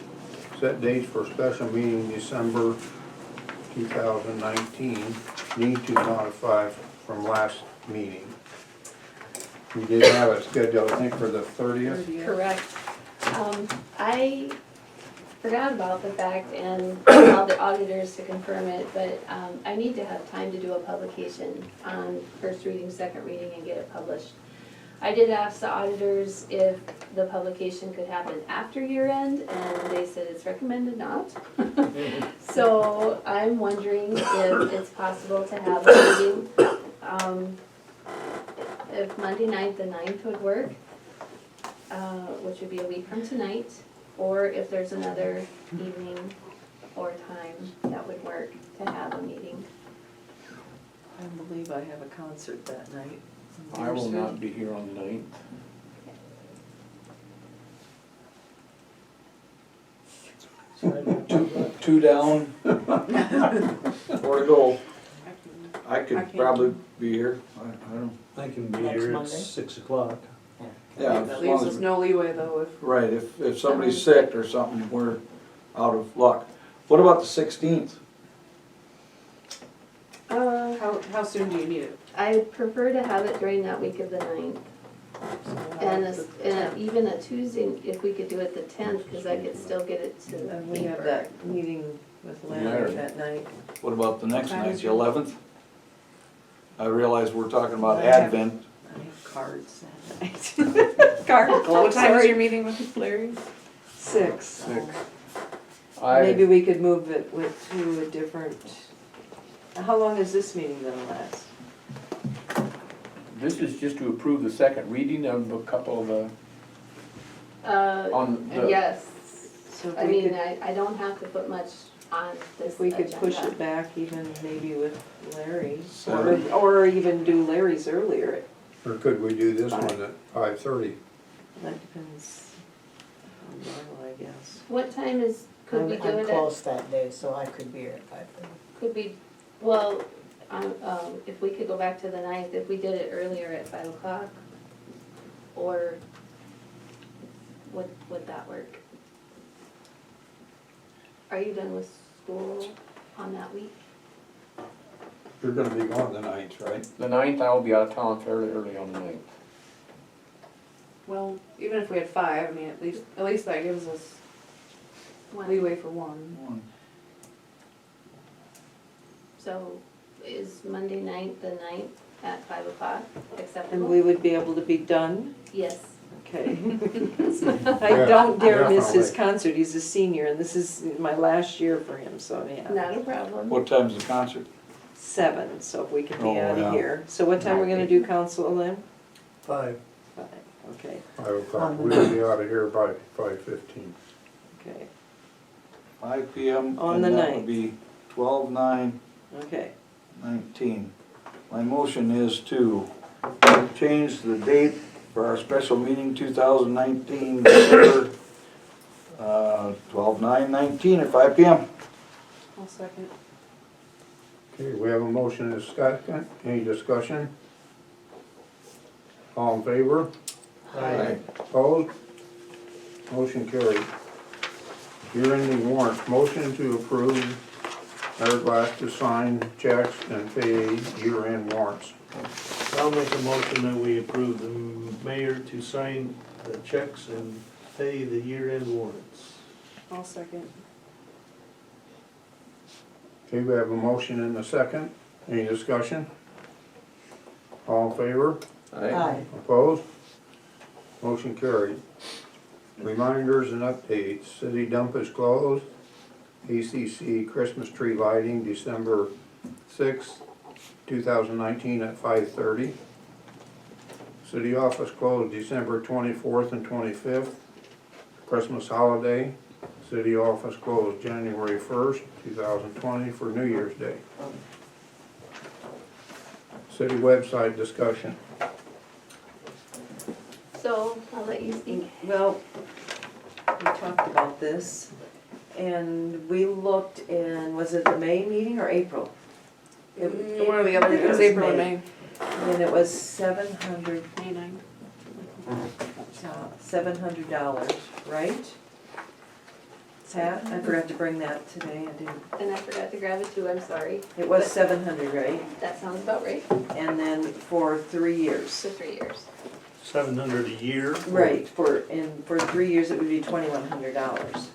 Set dates for special meeting December 2019. Need to modify from last meeting. We did have it scheduled, I think, for the 30th. Correct. I forgot about the fact and all the auditors to confirm it, but I need to have time to do a publication on first reading, second reading, and get it published. I did ask the auditors if the publication could happen after year end, and they said it's recommended not. So I'm wondering if it's possible to have a meeting, if Monday night, the 9th would work, which would be a week from tonight, or if there's another evening or time that would work to have a meeting. I believe I have a concert that night. I will not be here on the 9th. Two down, 4 to go. I could probably be here, I don't, I can be Next here at Monday? 6 o'clock. yeah. That as leaves long us as- no leeway though if. Right, if somebody's sick or something, we're out of luck. What about the 16th? How soon do you need it? I prefer to have it during that week of the 9th. And even a Tuesday, if we could do it the 10th, because I could still get it to the And we have paper. that meeting with Larry Larry. that night. What about the next What time night, is the your- 11th? I realize we're talking about I have- Advent. I have cards that night. Card club, What time is sorry. your meeting with Larry? 6. I, Maybe we could move it to a different, how long is this meeting gonna last? this is just to approve the second reading of a couple of the, on the. Yes, So if I we mean, could, I don't have to put much on this if we could push agenda. it back even maybe with Larry, Seven. or even do Larry's earlier, Or could we do this one at 5:30? that depends on normal, I guess. What time is, could we do I'm it at, close that day, so I could be here at 5:30. could we, well, if we could go back to the 9th, if we did it earlier at 5 o'clock, or would that work? Are you done with school on that week? You're gonna be gone the 9th, right? The 9th, I will be out of town fairly early on the 9th. Well, even if we had 5, I mean, at least that gives us When? leeway for one. So is Monday night, the 9th at 5 o'clock And acceptable? we would be able to be done? Yes. Okay. Yeah, I don't dare miss his definitely. concert, he's a senior, and this is my last year for him, so yeah. Not a problem. What time's the concert? 7, so if we could be Oh, out yeah. of here. So what time we're gonna do council then? 5. 5, okay, 5 o'clock. We'll be out of here by 5:15. okay, 5 PM. On the And that 9th. would be 12/9/19. okay. My motion is to change the date for our special meeting 2019, December 12/9/19 at 5 PM. I'll second. Okay, we have a motion and a second. Any discussion? All in favor? Aye. Opposed? Motion carried. Year-ending warrants. Motion to approve Glass to sign checks and pay year-end warrants. I'll make a motion that we approve the mayor to sign the checks and pay the year-end warrants. I'll second. Okay, we have a motion and a second. Any discussion? All in favor? Aye. Opposed? Motion carried. Reminders and updates. City dump is closed. ACC Christmas tree lighting, December 6th, 2019 at 5:30. City office closed December 24th and 25th. Christmas holiday. City office closed January 1st, 2020 for New Year's Day. City website discussion. So I'll let you speak. Well, we talked about this, and we looked in, was it the May meeting or April? One or the other, it was April and May. And it was $700, May 9. $700, right? Pat, I forgot to bring that today, I didn't. And I forgot to grab it too, I'm sorry. It was But 700, right? that sounds about right, And then for 3 years. for 3 years. 700 a year? Right, for 3 years, it would be $2,100.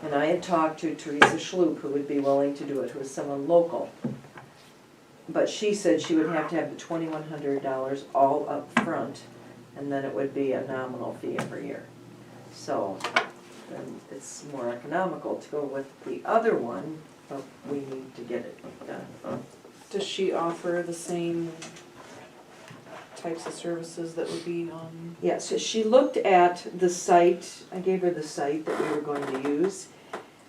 And I had talked to Teresa Schloop, who would be willing to do it, who is someone local. But she said she would have to have the $2,100 all up front, and then it would be a nominal fee every year. So, then it's more economical to go with the other one, but we need to get it done. Does she offer the same types of services that would be on? Yeah, so she looked at the site, I gave her the site that we were going to use,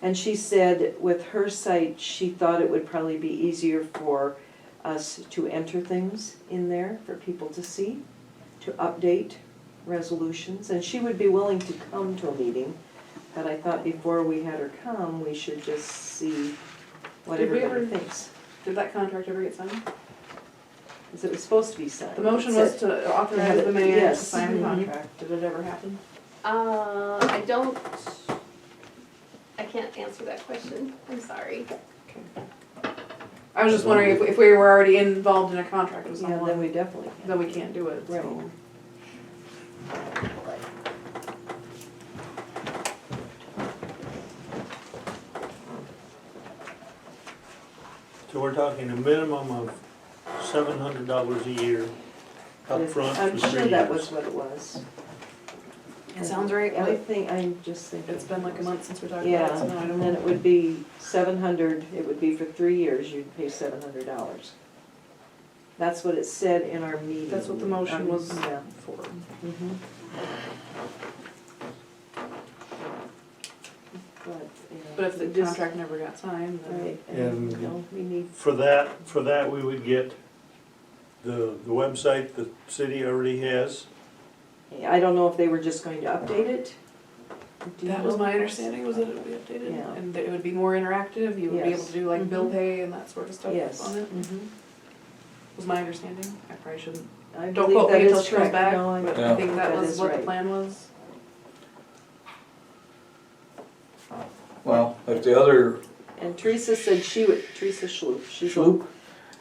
and she said with her site, she thought it would probably be easier for us to enter things in there for people to see, to update resolutions, and she would be willing to come to a meeting, but I thought before we had her come, we should just see what Did we everybody ever- thinks. Did that contract ever get signed? Because it was supposed to be signed. The motion It was said- to authorize the mayor to Yes. sign the Mhm. contract. Did it ever happen? I can't answer that question, I'm sorry. I was just wondering if we were already involved in a contract with Yeah, then someone, we definitely can. then we can't do it, Right. so. So we're talking a minimum of $700 a year upfront for 3 years. I'm sure that was what it was. It sounds right, I but think, I'm just thinking. it's been like a month since we talked about Yeah, it, so no, I don't and then know. it would be 700, it would be for 3 years, you'd pay $700. That's what it said in our meeting. That's what the motion was Yeah. for. Mhm. But if the we just- contract never got signed, then. Right, And- and, you know, we need, For that, we would get the website the city already has. I don't know if they were just going to update it. Do you That was know? my understanding, was that it would be updated, Yeah. and that it would be more interactive, you would be able Yes. to do like bill Mhm. pay and that sort of stuff Yes. on it, Mhm. was my understanding. I probably shouldn't, I don't believe quote that me until is she comes correct. back, No, but Yeah. I think that That was is what the right. plan was. Well, if the other And Teresa said Teresa Schloop, Schloop,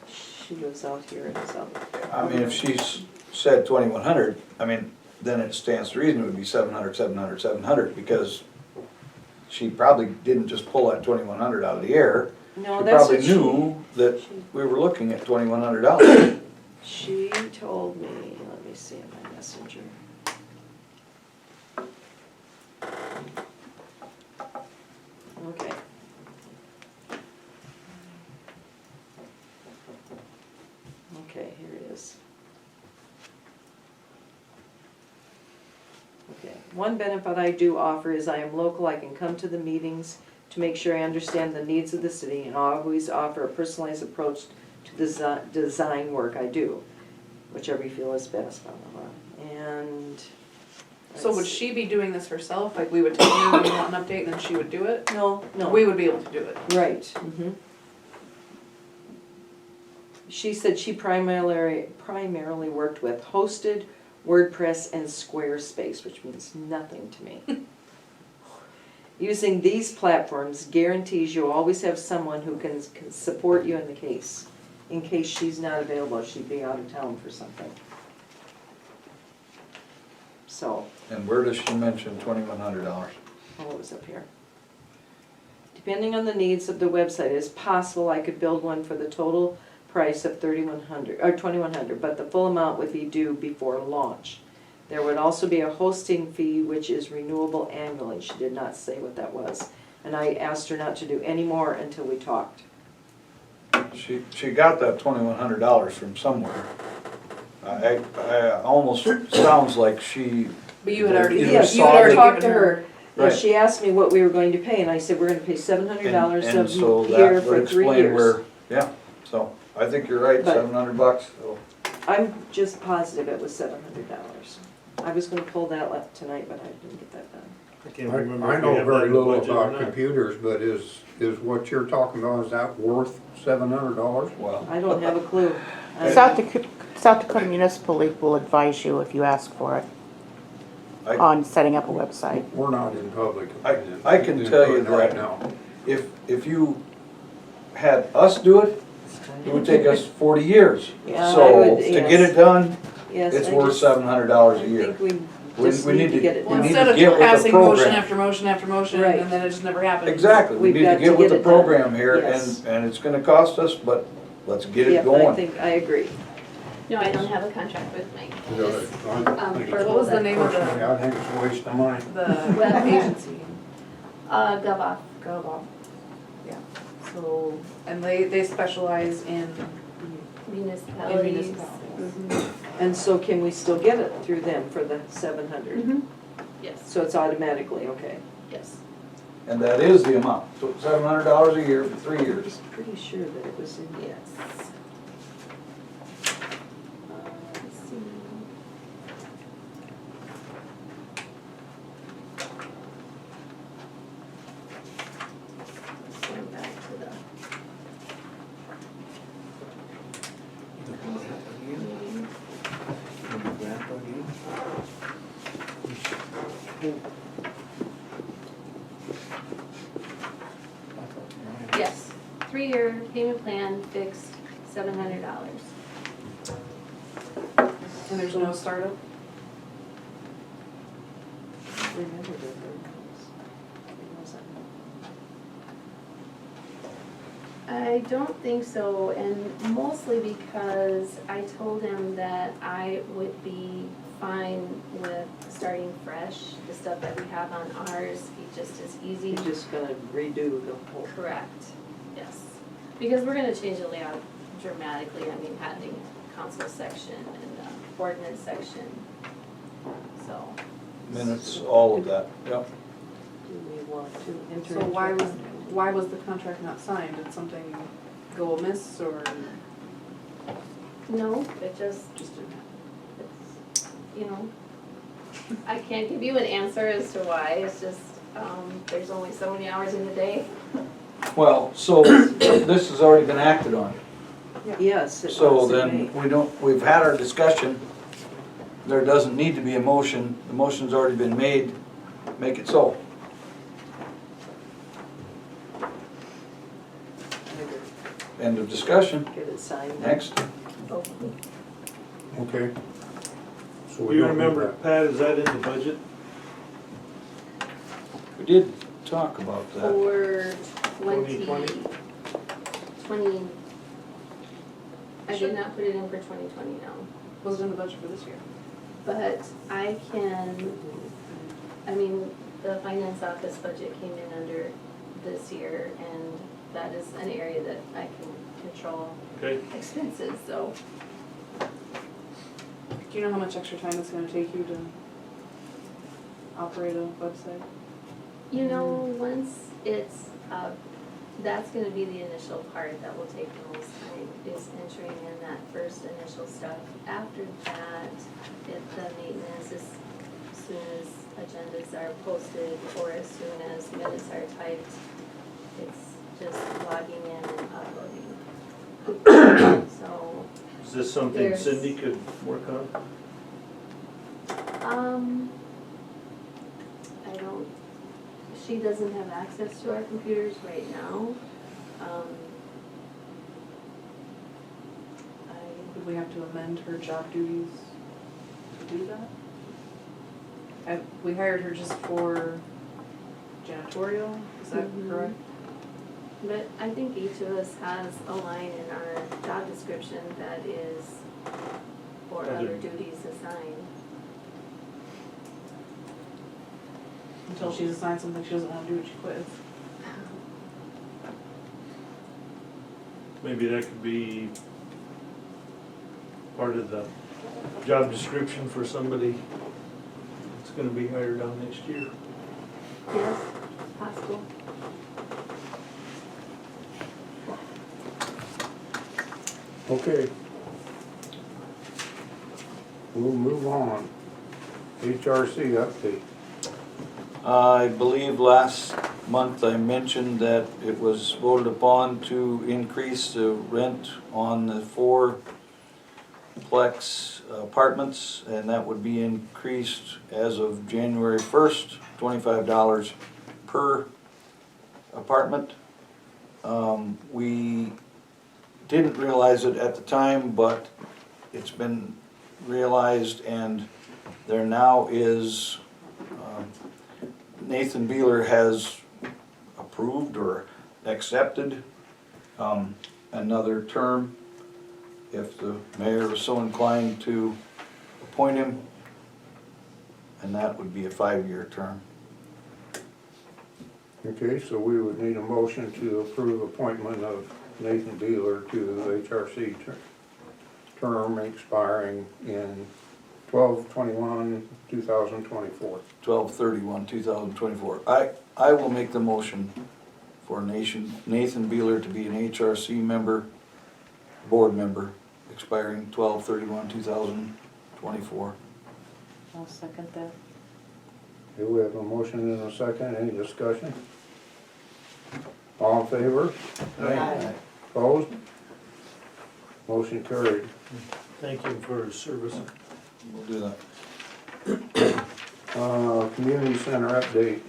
she lives out here in South. I mean, if she's said 2,100, I mean, then it stands to reason it would be 700, 700, 700, because she probably didn't just pull that 2,100 out of the air. No, She that's probably what knew that we were looking at $2,100. she told me, let me see in my messenger. Okay. Okay, here it is. Okay, one benefit I do offer is I am local, I can come to the meetings to make sure I understand the needs of the city and always offer a personalized approach to design work I do, whichever you feel is best, blah, blah, blah. And. So would she be doing this herself, like we would tell her we want an update and then she would do it? No, no. We would be able to do it. Right. Mhm. She said she primarily worked with hosted, WordPress, and Squarespace, which means nothing to me. Using these platforms guarantees you always have someone who can support you in case she's not available, she'd be out of town for something. So, And where does she mention $2,100? oh, it was up here. depending on the needs of the website, it's possible I could build one for the total price of $3,100 or $2,100, but the full amount would be due before launch. There would also be a hosting fee which is renewable annually. She did not say what that was. And I asked her not to do any more until we talked. She got that $2,100 from somewhere. I almost sounds like she. But you had already, Either Yes, you saw had already the- talked to given her. And Right. she asked me what we were going to pay, and I said, we're gonna pay $700 And a so year that for would 3 explain years. where, yeah, so I think you're right, But- $700, so. I'm just positive it was $700. I was gonna pull that up tonight, but I didn't get that done. I can't remember I if we know have that very in the little budget or about not. computers, but is what you're talking about, is that worth $700? Well, I don't have a clue. South Dakota Municipal League will advise you if you ask for it I- on setting up a website. We're not in public I opinion. can tell you Right that now. if you had us do it, it would take us 40 years. Yeah, I So would- to get yes. it done, Yes, it's I worth just- $700 a I year. think we We just we need to get it we well, done. need instead to of get with the passing motion program. after motion after motion, Right. and then it just never happens. Exactly, we We've need to got to get with get the it done. program here, Yes. and it's gonna cost us, but let's get it Yep, I going. think, I agree. No, I don't have a contract with Mike. You know, Just, I think for it's- What was the name of the, Personally, I think it's a waste of money. the Web. agency? GovOff. GovOff. Yeah, so, and they specialize in Municipalities. municipalities. And so can we still get it through them for the 700? Mhm. Yes, So it's automatically, okay. yes. And that is the amount, so $700 a year for 3 years. Pretty sure that it was in here. Yes. Let's see. Going back to the. Yes, 3-year payment plan, fixed, $700. And there's no startup? Remember the third I don't think so, and mostly because I told him that I would be fine with starting fresh. The stuff that we have on ours, he just is easy. You're just gonna redo the whole. Correct, yes. Because we're gonna change the layout dramatically, I mean, having council section and ordinance section, so. Minutes, all of that, yep. Do we want to enter So into why was the contract not signed? Did something go amiss or No, it just, just didn't happen? it's, you know, I can't give you an answer as to why, it's just, there's only so many hours in the day. Well, so this has already been acted on. Yes, it So was in then, May. we've had our discussion, there doesn't need to be a motion, the motion's already been made, make it so. End of discussion, Get it signed. next. Okay. So Do we you don't need remember, that. Pat, is that in the budget? We did talk about that. For 2020? 20, I did not put it in for 2020, no. Was it in the budget for this year? But I can, I mean, the finance office budget came in under this year, and that is an area that I can control Okay. expenses, so. Do you know how much extra time it's gonna take you to operate a website? You know, once it's up, that's gonna be the initial part that will take the most time, is entering in that first initial stuff. After that, the maintenance is as soon as agendas are posted or as soon as minutes are typed, it's just logging in and uploading. So, Is this something There's- Cindy could work on? I don't, she doesn't have access to our computers right now. Would we have to amend her job duties to do that? We hired her just for janitorial, is that Mhm. correct? But I think each of us has a line in our job description that is for other duties assigned. Until she's assigned something she doesn't wanna do, she quits. Maybe that could be part of the job description for somebody that's gonna be hired on next year. Yes, possible. Okay. We'll move on. HRC update. I believe last month I mentioned that it was voted upon to increase the rent on the 4-plex apartments, and that would be increased as of January 1st, $25 per apartment. We didn't realize it at the time, but it's been realized, and there now is, Nathan Beeler has approved or accepted another term, if the mayor is so inclined to appoint him, and that would be a 5-year term. Okay, so we would need a motion to approve appointment of Nathan Beeler to the HRC term expiring in 12/21/2024. 12/31/2024. I will make the motion for Nathan Beeler to be an HRC member, board member, expiring 12/31/2024. I'll second that. Okay, we have a motion and a second. Any discussion? All in favor? Aye. Opposed? Motion carried. Thank you for his service. We'll do that. Community center update.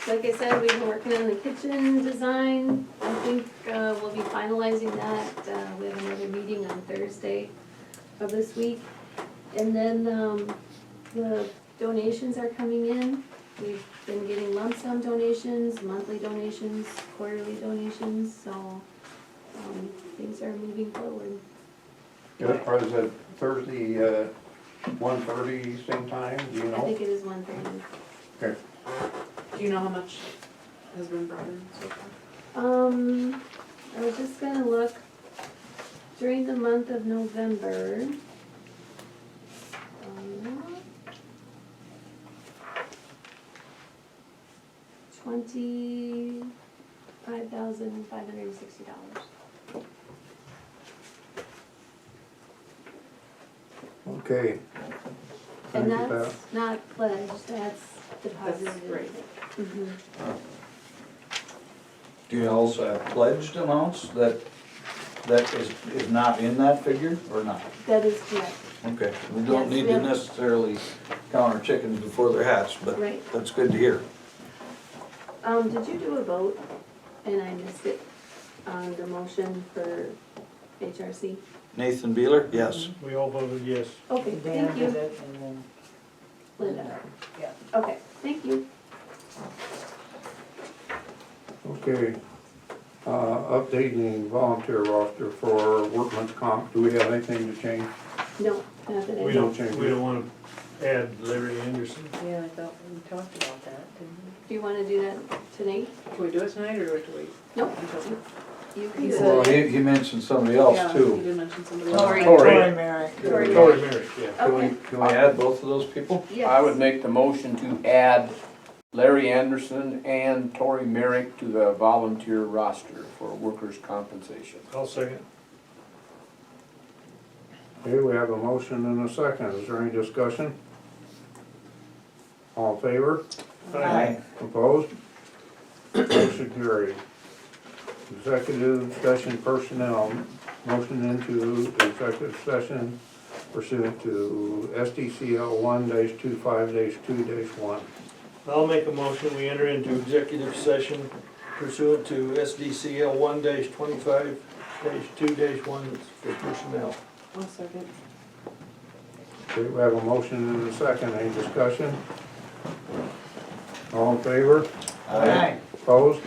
Like I said, we've been working on the kitchen design. I think we'll be finalizing that. We have another meeting on Thursday of this week. And then the donations are coming in. We've been getting lump sum donations, monthly donations, quarterly donations, so things are moving forward. Good, or is it Thursday, 1:30 same time, do you I know? think it is 1:30. Okay. Do you know how much has been brought in so far? I was just gonna look during the month of November. 25,560. Okay. And Thank you, that's not pledged, that's deposited. That's right. Mhm. Do you also have pledged amounts that is not in that figure, or not? That is correct. Okay, we don't Yes, need we to have- necessarily count our chickens before they're hatched, but Right. that's good to hear. Did you do a vote and I missed it on the motion for HRC? Nathan Beeler, yes. We all voted yes. Okay, Dan thank did you. it, and then Linda. Yeah. Okay, thank you. Okay. Updating volunteer roster for workman's comp, do we have anything to change? No, not that I We know. don't, change we it. don't wanna add Larry Anderson. Yeah, I thought we talked about that, didn't Do you wanna do that tonight? Can we do it tonight or do we have to wait? Nope. Until- You can He do said- Well, it. he mentioned somebody else Yeah, too. you did mention somebody we? else. Tori. Merrick. Tori. Tori Merrick, yeah. Can we, Okay. can we add both of those people? Yes. I would make the motion to add Larry Anderson and Tori Merrick to the volunteer roster for workers' compensation. I'll second. Okay, we have a motion and a second, is there any discussion? All in favor? Aye. Opposed? Motion carried. Executive session personnel, motion into executive session pursuant to SDCL 1-25-2-1. I'll make a motion, we enter into executive session pursuant to SDCL 1-25-2-1 for personnel. I'll second. Okay, we have a motion and a second, any discussion? All in favor? Aye. Opposed?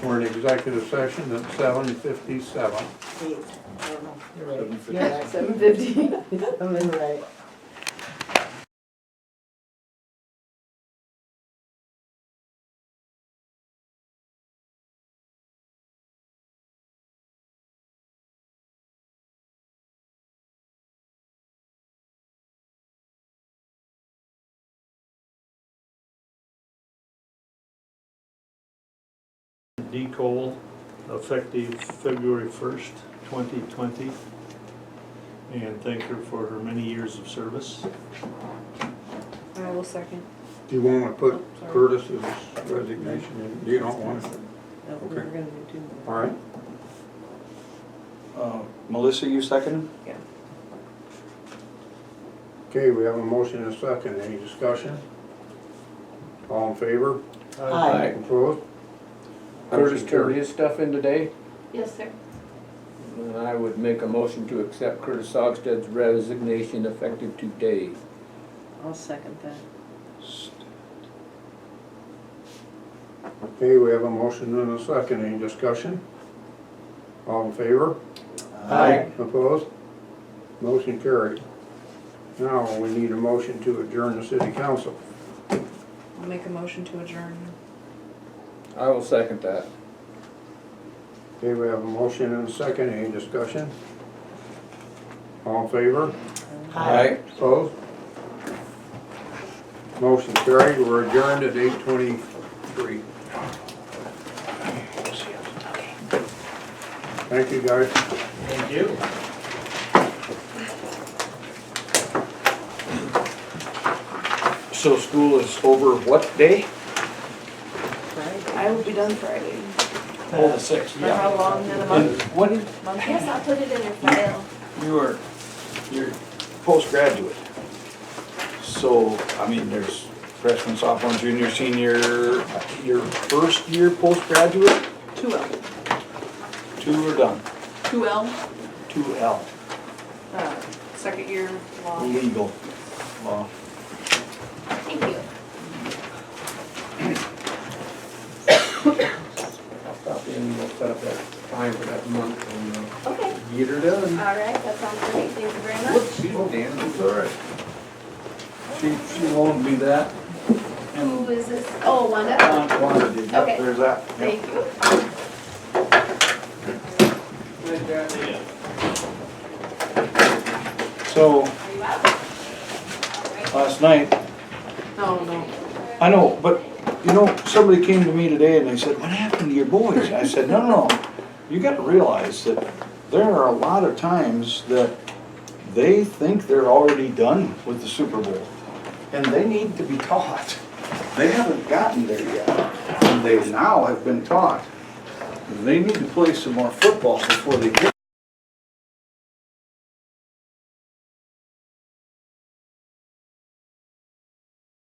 We're in executive session at 7:57. 8, I don't know, you're right. 7:50. You're right. 7:50. You're right. D. Cole, effective February 1st, 2020. And thank her for her many years of service. I will second. Do you want to put Sorry. Curtis's resignation in? You don't want it? No, we were gonna do two more. All right. Melissa, you seconded? Okay, we have a motion and a second. Any discussion? All in favor? Aye. Opposed? Curtis turned his stuff in today, Yes, sir. and I would make a motion to accept Curtis Ogsted's resignation effective today. I'll second that. Okay, we have a motion and a second. Any discussion? All in favor? Aye. Opposed? Motion carried. Now, we need a motion to adjourn the city council. I'll make a motion to adjourn. I will second that. Okay, we have a motion and a second. Any discussion? All in favor? Aye. Opposed? Motion carried. We're adjourned at 8:23. Thank you, guys. Thank you. So school is over what day? I will be done Friday. Oh, the 6th. For how long, in a month? What, I guess I'll put it in your file. you're postgraduate. So, I mean, there's freshman, sophomore, junior, senior, your first year postgraduate, 2L. 2 are done, 2L, 2L, second year law. legal law. Thank you. I'll stop in, we'll set up that time for that month and Okay, Get her done. all right, that sounds great. Thank you very much. She's Dan, it's all right. She won't be that. Who is this? Oh, Wanda? Wanda did, yep, Okay. there's that. Yep. Thank you. So, Are you out? All right. last night, No. I know, but, you know, somebody came to me today and they said, what happened to your boys? I said, no, you gotta realize that there are a lot of times that they think they're already done with the Super Bowl. And they need to be taught. They haven't gotten there yet. And they now have been taught. They need to play some more football before they get